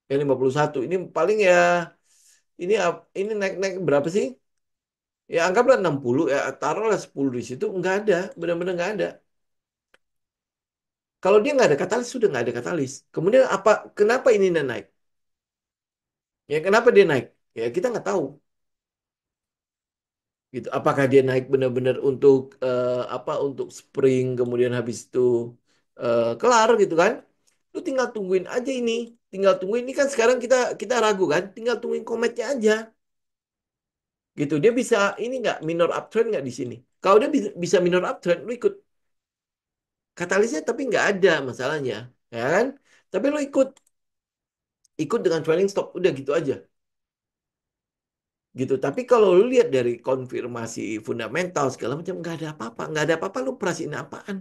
Ya 51. Ini paling ya ini naik-naik berapa sih? Ya anggaplah 60 ya taruhlah 10 di situ nggak ada, benar-benar nggak ada. Kalau dia nggak ada katalis sudah nggak ada katalis. Kemudian kenapa ini naik? Ya kenapa dia naik? Ya kita nggak tahu. Gitu. Apakah dia naik benar-benar untuk untuk spring kemudian habis itu kelar gitu kan? Lu tinggal tungguin aja ini, tinggal tungguin ini kan sekarang kita kita ragu kan? Tinggal tungguin kometnya aja, gitu. Dia bisa ini nggak minor uptrend nggak di sini? Kalau dia bisa minor uptrend, lu ikut katalisnya tapi nggak ada masalahnya, ya kan? Tapi lu ikut ikut dengan trailing stop udah gitu aja. Gitu. Tapi kalau lu lihat dari konfirmasi fundamental segala macam nggak ada apa-apa, nggak ada apa-apa lu perhatiin apaan?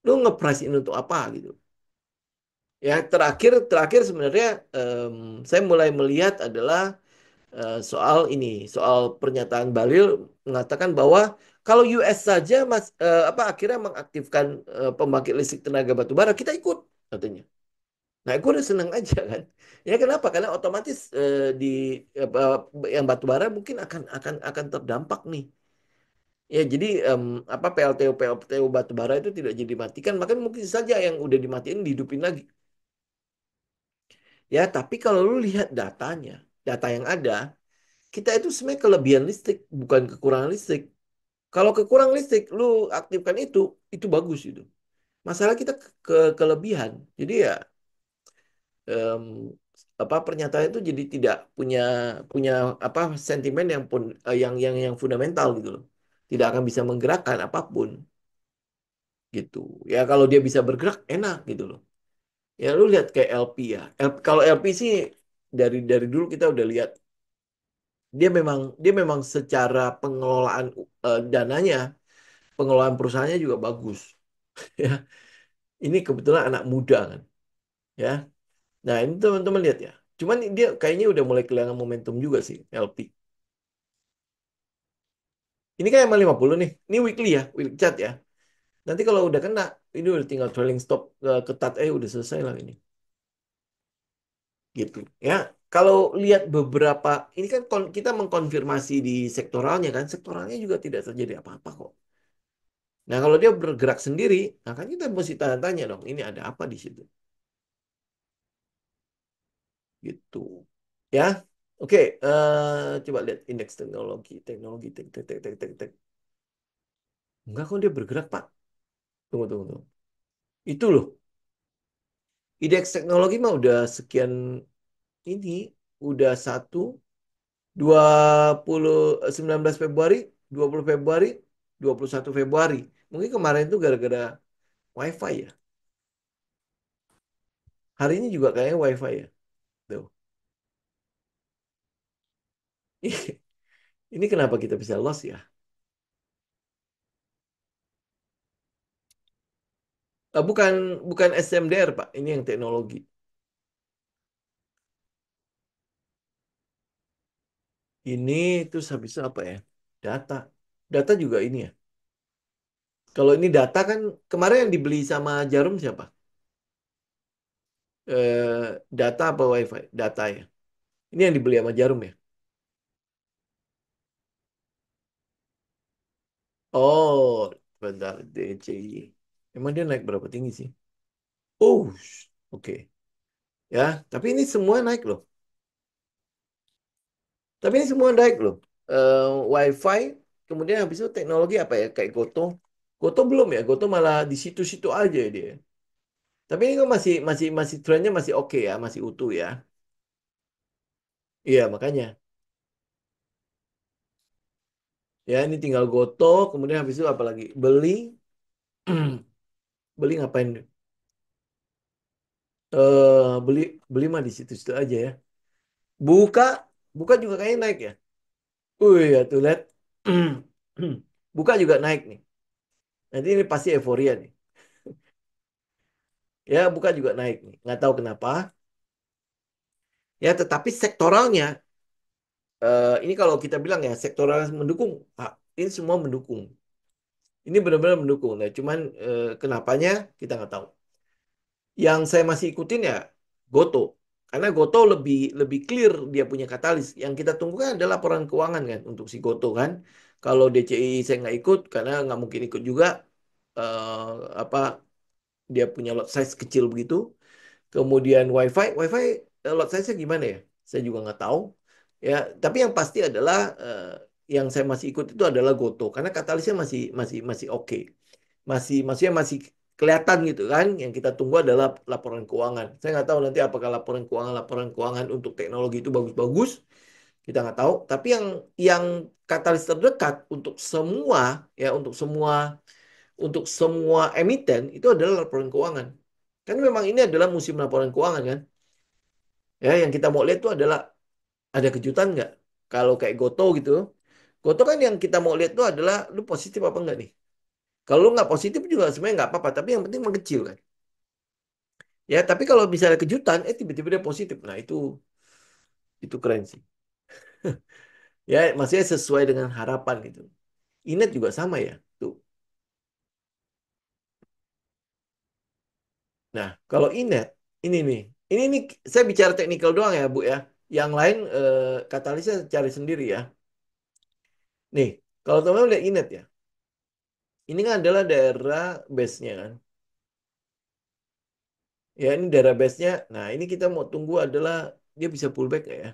Lu ngeprice in untuk apa gitu. Ya terakhir terakhir sebenarnya saya mulai melihat adalah soal ini, soal pernyataan Balil mengatakan bahwa kalau US saja akhirnya mengaktifkan pembangkit listrik tenaga batu bara, kita ikut katanya. Nah, aku udah seneng aja kan. Ya kenapa? Karena otomatis di apa, yang batu bara mungkin akan terdampak nih. Ya, jadi PLTU batu bara itu tidak jadi dimatikan, maka mungkin saja yang udah dimatiin dihidupin lagi. Ya, tapi kalau lu lihat datanya, data yang ada, kita itu sebenarnya kelebihan listrik, bukan kekurangan listrik. Kalau kekurangan listrik, lu aktifkan itu bagus itu. Masalah kita kelebihan. Jadi ya em, pernyataan itu jadi tidak punya punya sentimen yang fundamental gitu loh. Tidak akan bisa menggerakkan apapun gitu. Ya kalau dia bisa bergerak enak gitu loh. Ya lu lihat kayak LP ya. Kalau LP sih dari dulu kita udah lihat dia memang secara pengelolaan dananya, pengelolaan perusahaannya juga bagus. Ya, ini kebetulan anak muda kan, ya. Nah ini teman-teman lihat ya. Cuman dia kayaknya udah mulai kehilangan momentum juga sih LP. Ini kan emang 50 nih. Ini weekly ya, weekly chart ya. Nanti kalau udah kena, ini udah tinggal trailing stop ketat udah selesai lah ini. Gitu ya. Kalau lihat beberapa ini kan kita mengkonfirmasi di sektoralnya kan, sektoralnya juga tidak terjadi apa-apa kok. Nah, kalau dia bergerak sendiri, nah kan kita mesti tanya-tanya dong, ini ada apa di situ? Gitu. Ya. Oke, coba lihat indeks teknologi, teknologi, tek, tek, tek, tek, tek, tek. Enggak kok dia bergerak, Pak. Tunggu, tunggu, tunggu. Itu loh, indeks teknologi mah udah sekian ini, udah 19 Februari, 20 Februari, 21 Februari. Mungkin kemarin itu gara-gara WiFi ya. Hari ini juga kayaknya WiFi ya. Tuh. Ini kenapa kita bisa loss ya? Bukan bukan SMDR, Pak. Ini yang teknologi. Ini terus habis itu apa ya? Data. Data juga ini ya. Kalau ini data kan kemarin yang dibeli sama Jarum siapa? Data apa WiFi? Data ya. Ini yang dibeli sama Jarum ya. Oh, bentar. DCI. Emang dia naik berapa tinggi sih? Oh, oke. Ya, tapi ini semua naik loh. Tapi ini semua naik loh. WiFi, kemudian habis itu teknologi apa ya? Kayak Goto. Goto belum ya, Goto malah di situ-situ aja dia. Tapi ini kan masih trennya masih oke ya, masih utuh ya. Iya, makanya. Ya, ini tinggal Goto, kemudian habis itu apa lagi? Beli, beli ngapain? Beli beli mah di situ-situ aja ya. Buka, buka juga kayaknya naik ya. Ya tuh lihat. Buka juga naik nih. Nanti ini pasti euforia nih. Ya, buka juga naik nih. Nggak tahu kenapa. Ya, tetapi sektoralnya, ini kalau kita bilang ya, sektoral mendukung. Ini semua mendukung. Ini benar-benar mendukung. Nah, cuman kenapanya kita nggak tahu. Yang saya masih ikutin ya Goto. Karena Goto lebih lebih clear dia punya katalis. Yang kita tunggu kan adalah laporan keuangan kan untuk si Goto kan. Kalau DCI saya nggak ikut karena nggak mungkin ikut juga. Apa dia punya lot size kecil begitu. Kemudian WiFi lot size-nya gimana ya? Saya juga nggak tahu. Ya, tapi yang pasti adalah yang saya masih ikut itu adalah Goto karena katalisnya masih masih masih oke. Maksudnya masih kelihatan gitu kan. Yang kita tunggu adalah laporan keuangan. Saya nggak tahu nanti apakah laporan keuangan untuk teknologi itu bagus-bagus. Kita nggak tahu. Tapi yang katalis terdekat untuk semua emiten itu adalah laporan keuangan. Kan memang ini adalah musim laporan keuangan kan. Ya, yang kita mau lihat itu adalah ada kejutan nggak? Kalau kayak Goto gitu, Goto kan yang kita mau lihat itu adalah lu positif apa enggak nih? Kalau lu nggak positif juga sebenarnya nggak apa-apa, tapi yang penting mengecil kan. Ya, tapi kalau misalnya kejutan, tiba-tiba dia positif, nah itu keren sih. Ya, maksudnya sesuai dengan harapan gitu. Inet juga sama ya, tuh. Nah, kalau Inet, ini nih, saya bicara teknikal doang ya, Bu ya. Yang lain katalisnya cari sendiri ya. Nih, kalau teman-teman lihat Inet ya, ini kan adalah daerah base-nya kan. Ya, ini daerah base-nya. Nah, ini kita mau tunggu adalah dia bisa pullback nggak ya?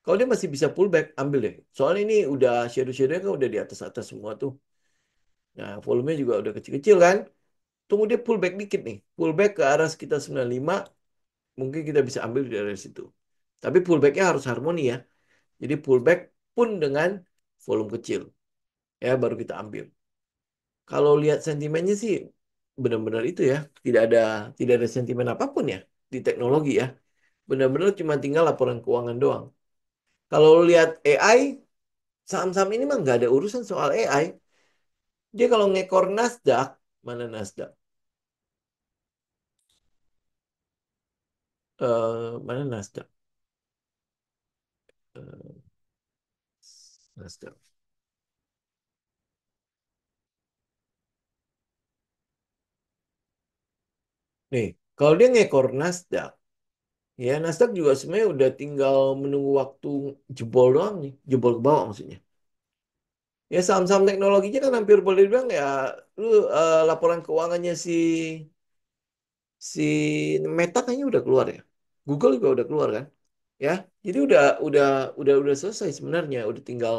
Kalau dia masih bisa pullback, ambil deh. Soalnya ini udah shadow-shadow kan udah di atas-atas semua tuh. Nah, volumenya juga udah kecil-kecil kan. Tunggu dia pullback dikit nih. Pullback ke arah sekitar 95, mungkin kita bisa ambil dari situ. Tapi pullbacknya harus harmoni ya. Jadi pullback pun dengan volume kecil. Ya, baru kita ambil. Kalau lihat sentimennya sih benar-benar itu ya. Tidak ada sentimen apapun ya di teknologi ya. Benar-benar cuma tinggal laporan keuangan doang. Kalau lihat AI, saham-saham ini mah nggak ada urusan soal AI. Dia kalau ngekor Nasdaq, mana Nasdaq? Mana Nasdaq? Eh, Nasdaq. Nih, kalau dia ngekor Nasdaq, ya Nasdaq juga sebenarnya udah tinggal menunggu waktu jebol doang nih, jebol ke bawah maksudnya. Ya saham-saham teknologinya kan hampir boleh dibilang ya, lu laporan keuangannya si Meta kayaknya udah keluar ya. Google juga udah keluar kan? Ya, jadi udah selesai sebenarnya, udah tinggal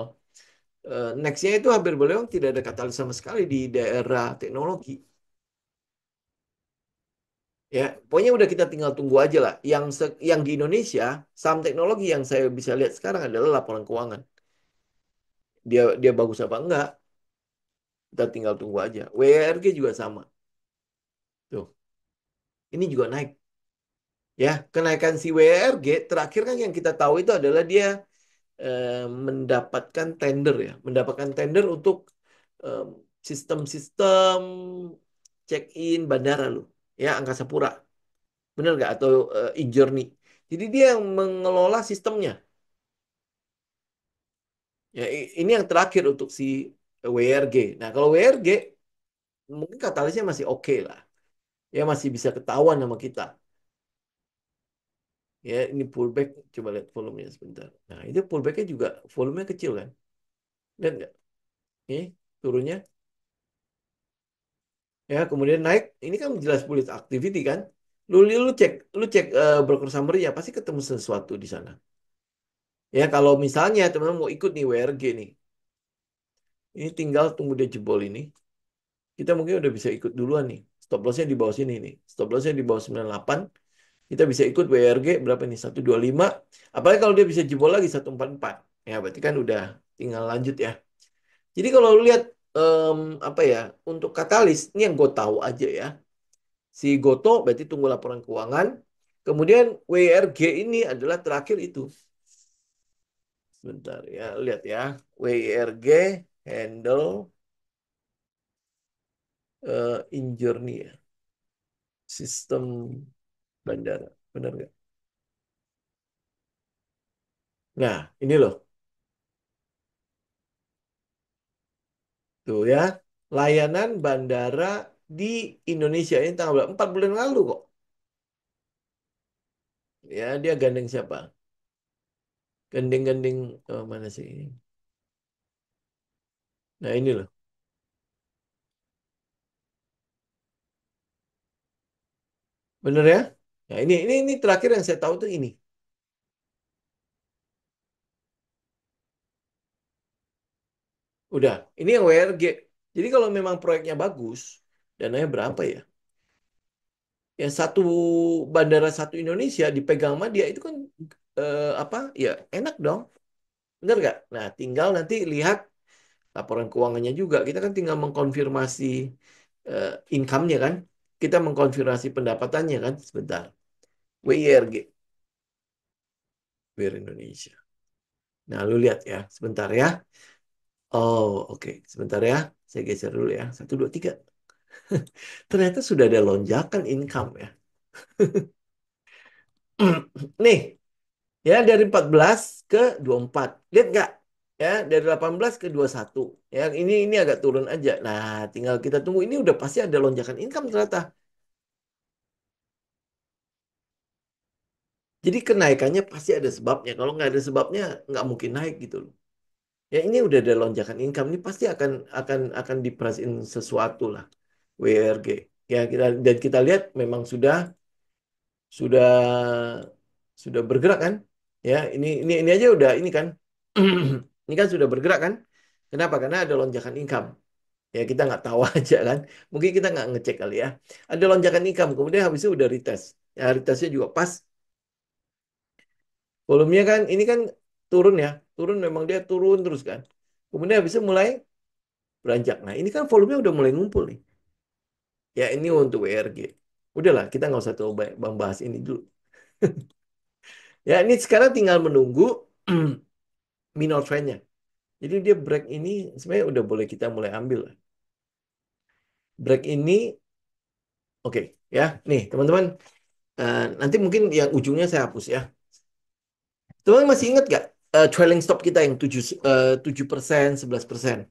nextnya itu hampir boleh bilang tidak ada katalis sama sekali di daerah teknologi. Ya, pokoknya udah kita tinggal tunggu aja lah. Yang di Indonesia, saham teknologi yang saya bisa lihat sekarang adalah laporan keuangan. Dia bagus apa enggak, kita tinggal tunggu aja. WRG juga sama. Tuh, ini juga naik. Ya, kenaikan si WRG terakhir kan yang kita tahu itu adalah dia mendapatkan tender ya, mendapatkan tender untuk eh, sistem-sistem check-in bandara loh, ya Angkasa Pura, bener nggak? Atau e-journey. Jadi dia yang mengelola sistemnya. Ya, ini yang terakhir untuk si WRG. Nah, kalau WRG mungkin katalisnya masih oke lah. Ya masih bisa ketahuan sama kita. Ya, ini pullback. Coba lihat volumenya sebentar. Nah, itu pullbacknya juga volumenya kecil kan? Lihat nggak? Ini turunnya. Ya, kemudian naik. Ini kan jelas bullish activity kan? Lu cek broker summary-nya pasti ketemu sesuatu di sana. Ya, kalau misalnya teman-teman mau ikut nih WRG nih. Ini tinggal tunggu dia jebol ini. kita mungkin udah bisa ikut duluan nih. Stop lossnya di bawah sini nih. Stop lossnya di bawah 98. Kita bisa ikut WRG berapa nih? 125. Apalagi kalau dia bisa jebol lagi 144. Ya berarti kan udah tinggal lanjut ya. Jadi kalau lu lihat apa ya, untuk katalis ini yang gue tahu aja ya. Si Goto berarti tunggu laporan keuangan. Kemudian WRG ini adalah terakhir itu. Sebentar ya, lihat ya. WRG handle injure nih ya. Sistem bandara. Benar nggak? Nah, ini loh. Tuh ya. Layanan bandara di Indonesia ini tanggal berapa? 4 bulan lalu kok. Ya, dia gandeng siapa? Gandeng-gandeng mana sih ini? Nah, ini loh. Bener ya? Nah, ini terakhir yang saya tahu tuh ini. Udah, ini yang WRG. Jadi kalau memang proyeknya bagus, dananya berapa ya? Ya satu bandara satu Indonesia dipegang sama dia itu kan apa? Ya enak dong. Bener nggak? Nah, tinggal nanti lihat laporan keuangannya juga. Kita kan tinggal mengkonfirmasi eh, income-nya kan. Kita mengkonfirmasi pendapatannya kan. Sebentar. WIRG. WIR Indonesia. Nah, lu lihat ya. Sebentar ya. Oh, oke. Sebentar ya. Saya geser dulu ya. Satu, dua, tiga. Ternyata sudah ada lonjakan income ya. Nih, ya dari 14 ke 24. Lihat nggak? Ya, dari 18 ke 21. Ya, ini agak turun aja. Nah, tinggal kita tunggu. Ini udah pasti ada lonjakan income ternyata. Jadi kenaikannya pasti ada sebabnya. Kalau nggak ada sebabnya, nggak mungkin naik gitu loh. Ya ini udah ada lonjakan income. Ini pasti akan diprice-in sesuatu lah. WRG. Ya dan kita lihat memang sudah sudah bergerak kan? Ya ini aja udah ini kan. Ini kan sudah bergerak kan? Kenapa? Karena ada lonjakan income. Ya kita nggak tahu aja kan. Mungkin kita nggak ngecek kali ya. Ada lonjakan income. Kemudian habis itu udah retest. Ya retestnya juga pas. Volumenya kan ini kan turun ya. Turun memang dia turun terus kan. Kemudian habis itu mulai beranjak. Nah ini kan volumenya udah mulai ngumpul nih. Ya ini untuk WRG. Udahlah kita nggak usah terlalu banyak membahas ini dulu. Ya ini sekarang tinggal menunggu minor trendnya. Jadi dia break ini sebenarnya udah boleh kita mulai ambil lah. Break ini oke ya. Nih teman-teman, nanti mungkin yang ujungnya saya hapus ya. Teman-teman masih ingat gak trailing stop kita yang 7%, 11%?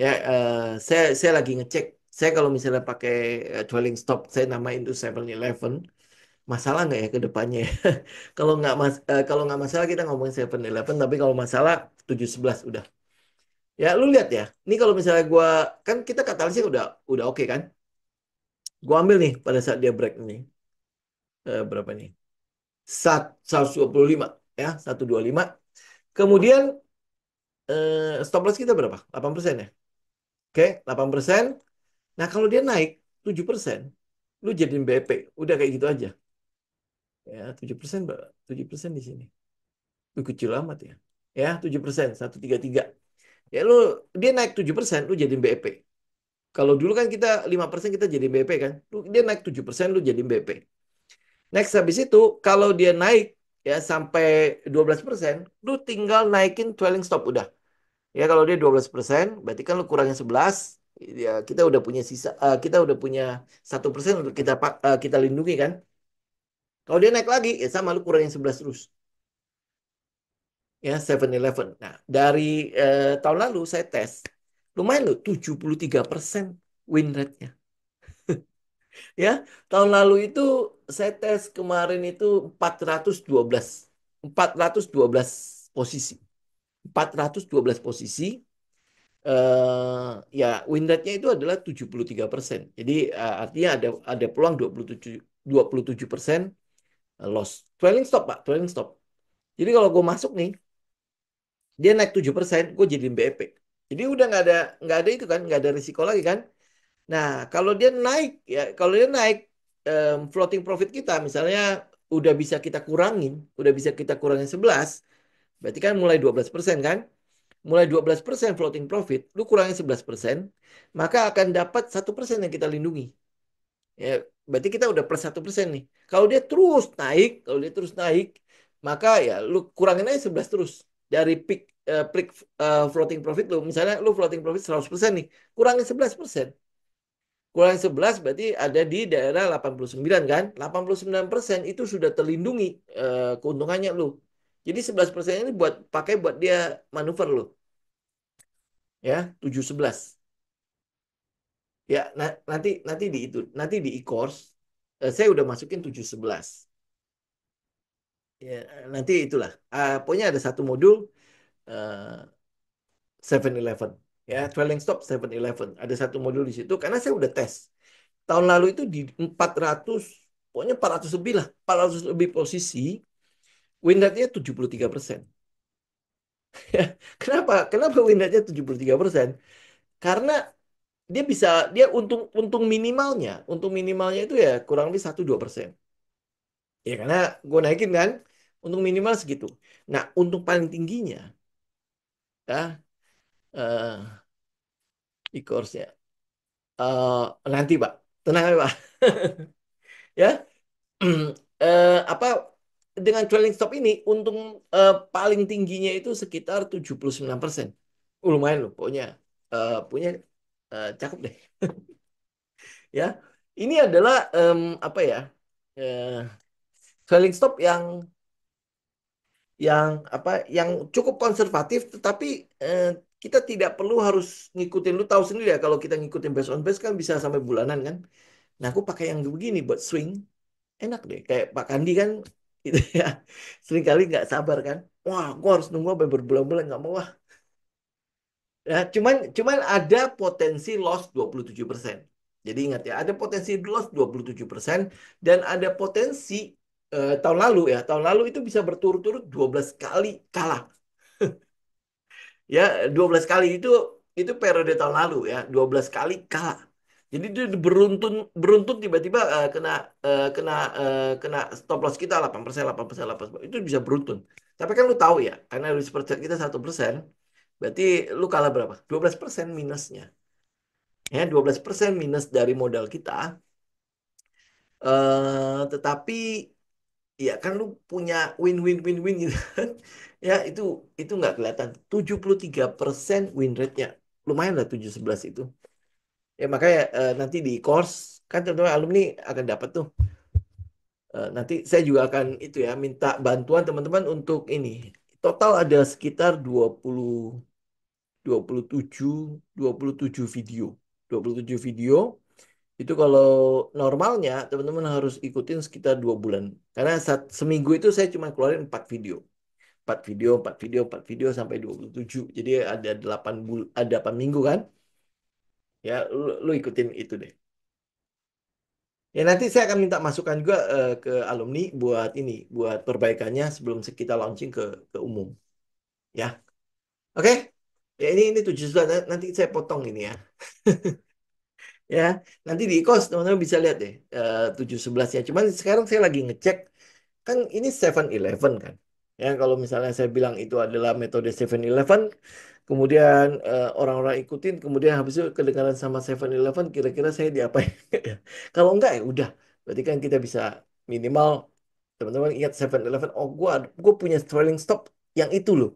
Ya, saya lagi ngecek. Saya kalau misalnya pakai trailing stop, saya namain itu 7-Eleven. Masalah nggak ya ke depannya? Kalau nggak masalah kita ngomongin 7-Eleven, tapi kalau masalah 7-11 udah. Ya, lu lihat ya. Ini kalau misalnya gua kan kita katalisnya udah oke kan? Gua ambil nih pada saat dia break ini. Berapa nih? 125 ya, 125. Kemudian stop loss kita berapa? 8% ya. Oke, 8%. Nah, kalau dia naik 7%, lu jadiin BP. Udah kayak gitu aja. Ya, 7%, Mbak. 7% di sini. Itu kecil amat ya. Ya, 7%, 133. Ya, dia naik 7%, lu jadiin BP. Kalau dulu kan kita 5% kita jadi BP kan. Dia naik 7%, lu jadiin BP. Next, habis itu, kalau dia naik ya sampai 12%, lu tinggal naikin trailing stop udah. Ya, kalau dia 12%, berarti kan lu kurangin 11, ya kita udah punya sisa, kita udah punya 1% untuk kita lindungi kan. Kalau dia naik lagi, ya sama lu kurangin 11 terus. Ya, 7-Eleven. Nah, dari tahun lalu saya tes. Lumayan loh, 73% win rate-nya. Ya, tahun lalu itu saya tes kemarin itu 412. 412 posisi. 412 posisi. Ya, win rate-nya itu adalah 73%. Jadi artinya ada peluang 27% loss. Trailing stop, Pak, trailing stop. Jadi kalau gue masuk nih, dia naik 7%, gue jadiin BEP. Jadi udah nggak ada itu kan, nggak ada risiko lagi kan. Nah, kalau dia naik ya, kalau dia naik floating profit kita misalnya udah bisa kita kurangin 11, berarti kan mulai 12% kan? Mulai 12% floating profit, lu kurangi 11%, maka akan dapat 1% yang kita lindungi. Ya, berarti kita udah plus 1% nih. Kalau dia terus naik, maka ya lu kurangin aja 11 terus. Dari peak floating profit lu, misalnya lu floating profit 100% nih, kurangin 11%. Kurangin 11 berarti ada di daerah 89 kan? 89% itu sudah terlindungi keuntungannya lu. Jadi 11% ini pakai buat dia manuver lu. Ya, 711. Ya, nanti di e-course saya udah masukin 711. Ya, nanti itulah. Pokoknya ada satu modul eh, 7-Eleven. Ya, trailing stop 7-Eleven. Ada satu modul di situ karena saya udah tes. Tahun lalu itu di 400, pokoknya 400 lebih lah. 400 lebih posisi, win rate-nya 73%. Kenapa? Kenapa win rate-nya 73%? Karena dia untung untung minimalnya itu ya kurang lebih 1-2%. Ya karena gue naikin kan, untung minimal segitu. Nah, untung paling tingginya ya e-course-nya. Nanti Pak, tenang aja Pak. Ya, apa dengan trailing stop ini untung paling tingginya itu sekitar 79%. Lumayan loh, pokoknya punya cakep deh. Ya, ini adalah apa ya? eh, Trailing stop yang cukup konservatif, tetapi eh, kita tidak perlu harus ngikutin. Lu tahu sendiri ya, kalau kita ngikutin base on base kan bisa sampai bulanan kan. Nah, aku pakai yang begini buat swing, enak deh. Kayak Pak Kandi kan gitu ya, sering kali nggak sabar kan. Wah, gua harus nunggu sampai berbulan-bulan, nggak mau. Wah, ya, cuman ada potensi loss 27%. Jadi ingat ya, ada potensi loss 27% dan ada potensi tahun lalu itu bisa berturut-turut 12 kali kalah. Ya, 12 kali itu periode tahun lalu ya, 12 kali kalah. Jadi itu beruntun beruntun tiba-tiba kena kena stop loss kita 8%, 8%, 8%. Itu bisa beruntun. Tapi kan lu tahu ya, karena risk per trade kita 1%, berarti lu kalah berapa? 12% minusnya. Ya, 12% minus dari modal kita. Tetapi ya kan lu punya win-win-win-win gitu kan. Ya, itu nggak kelihatan. 73% win rate-nya. Lumayan lah 711 itu. Ya makanya nanti di course kan teman-teman alumni akan dapat tuh. Nanti saya juga akan itu ya minta bantuan teman-teman untuk ini. Total ada sekitar 27 27 video. 27 video itu kalau normalnya teman-teman harus ikutin sekitar 2 bulan. Karena seminggu itu saya cuma keluarin 4 video. 4 video sampai 27. Jadi ada 8 minggu kan? Ya, lu ikutin itu deh. Ya nanti saya akan minta masukan juga ke alumni buat perbaikannya sebelum kita launching ke umum. Ya, oke? Ya ini 7 nanti saya potong ini ya. Ya, nanti di e-course teman-teman bisa lihat deh 711-nya. Cuman sekarang saya lagi ngecek kan ini 7-Eleven kan. Ya, kalau misalnya saya bilang itu adalah metode 7-Eleven, kemudian orang-orang ikutin, kemudian habis itu kedengaran sama 7-Eleven, kira-kira saya diapain? Ya. Kalau enggak ya udah. Berarti kan kita bisa minimal teman-teman ingat 7-Eleven. Oh, gua punya trailing stop yang itu loh.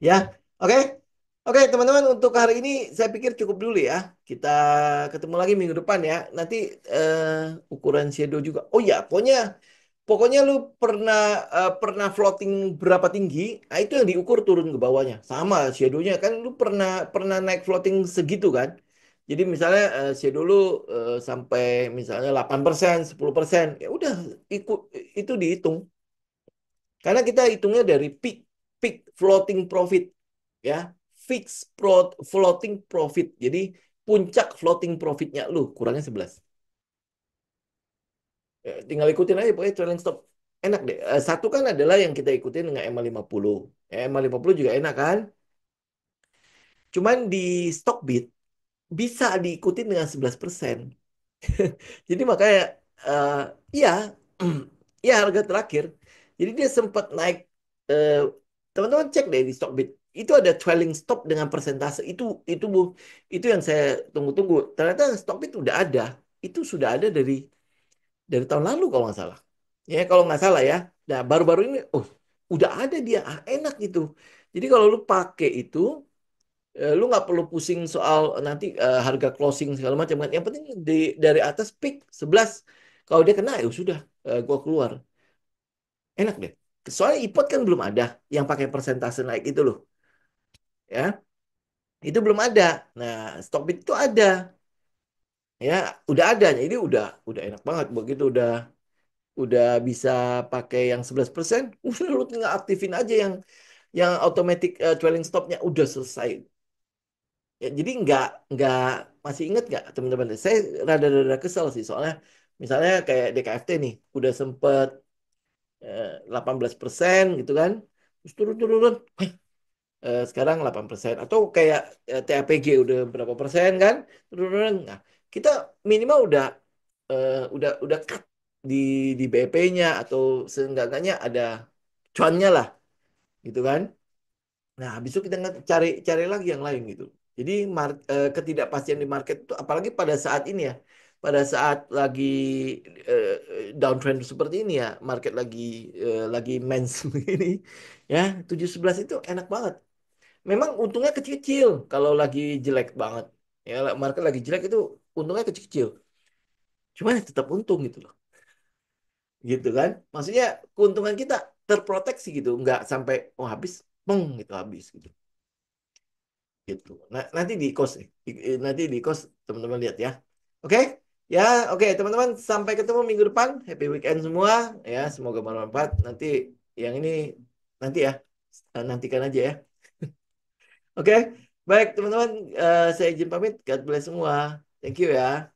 Ya, oke. Oke, teman-teman, untuk hari ini saya pikir cukup dulu ya. Kita ketemu lagi minggu depan ya. Nanti ukuran shadow juga. Oh ya, pokoknya lu pernah floating berapa tinggi, nah itu yang diukur turun ke bawahnya. Sama shadownya kan lu pernah pernah naik floating segitu kan. Jadi misalnya shadow lu sampai misalnya 8%, 10%, ya udah ikut itu dihitung. Karena kita hitungnya dari peak peak floating profit ya, floating profit. Jadi puncak floating profitnya lu kurangnya 11. Tinggal ikutin aja pokoknya trailing stop. Enak deh. Satu kan adalah yang kita ikutin dengan EMA 50. EMA 50 juga enak kan? Cuman di Stockbit bisa diikutin dengan 11%. Jadi makanya eh iya, iya harga terakhir. Jadi dia sempat naik. eh, Teman-teman cek deh di Stockbit. Itu ada trailing stop dengan persentase. Itu bu, itu yang saya tunggu-tunggu. Ternyata Stockbit udah ada. Itu sudah ada dari tahun lalu kalau nggak salah. Ya kalau nggak salah ya. Nah baru-baru ini, oh udah ada dia. Ah, enak itu. Jadi kalau lu pakai itu, lu nggak perlu pusing soal nanti harga closing segala macam kan. Yang penting dari atas peak 11. Kalau dia kena ya sudah, gua keluar. Enak deh. Soalnya IPOT kan belum ada yang pakai persentase naik itu loh, ya. Itu belum ada. Nah, Stockbit itu ada, ya, udah ada. Jadi udah enak banget begitu udah bisa pakai yang 11%, udah lu tinggal aktifin aja yang automatic trailing stopnya udah selesai. Ya, jadi nggak masih inget nggak teman-teman? Saya rada-rada kesel sih soalnya misalnya kayak DKFT nih udah sempet 18% gitu kan, terus turun-turun, sekarang 8% atau kayak TAPG udah berapa persen kan, turun-turun. Nah, kita minimal udah cut di BP-nya atau seenggaknya ada cuannya lah gitu kan. Nah, habis itu kita cari cari lagi yang lain gitu. Jadi ketidakpastian di market itu apalagi pada saat ini ya. Pada saat lagi downtrend seperti ini ya, market lagi mens begini ya, 711 itu enak banget. Memang untungnya kecil-kecil kalau lagi jelek banget. Ya, market lagi jelek itu untungnya kecil-kecil. Cuman ya tetap untung gitu loh. Gitu kan. Maksudnya keuntungan kita terproteksi gitu, nggak sampai oh habis, peng gitu habis gitu. Gitu. Nah, nanti di cost nih. Nanti di cost teman-teman lihat ya. Oke? Ya, oke teman-teman sampai ketemu minggu depan. Happy weekend semua ya. Semoga bermanfaat. Nanti yang ini nanti ya. Nantikan aja ya. Oke? Baik teman-teman, saya izin pamit. God bless semua. Thank you ya.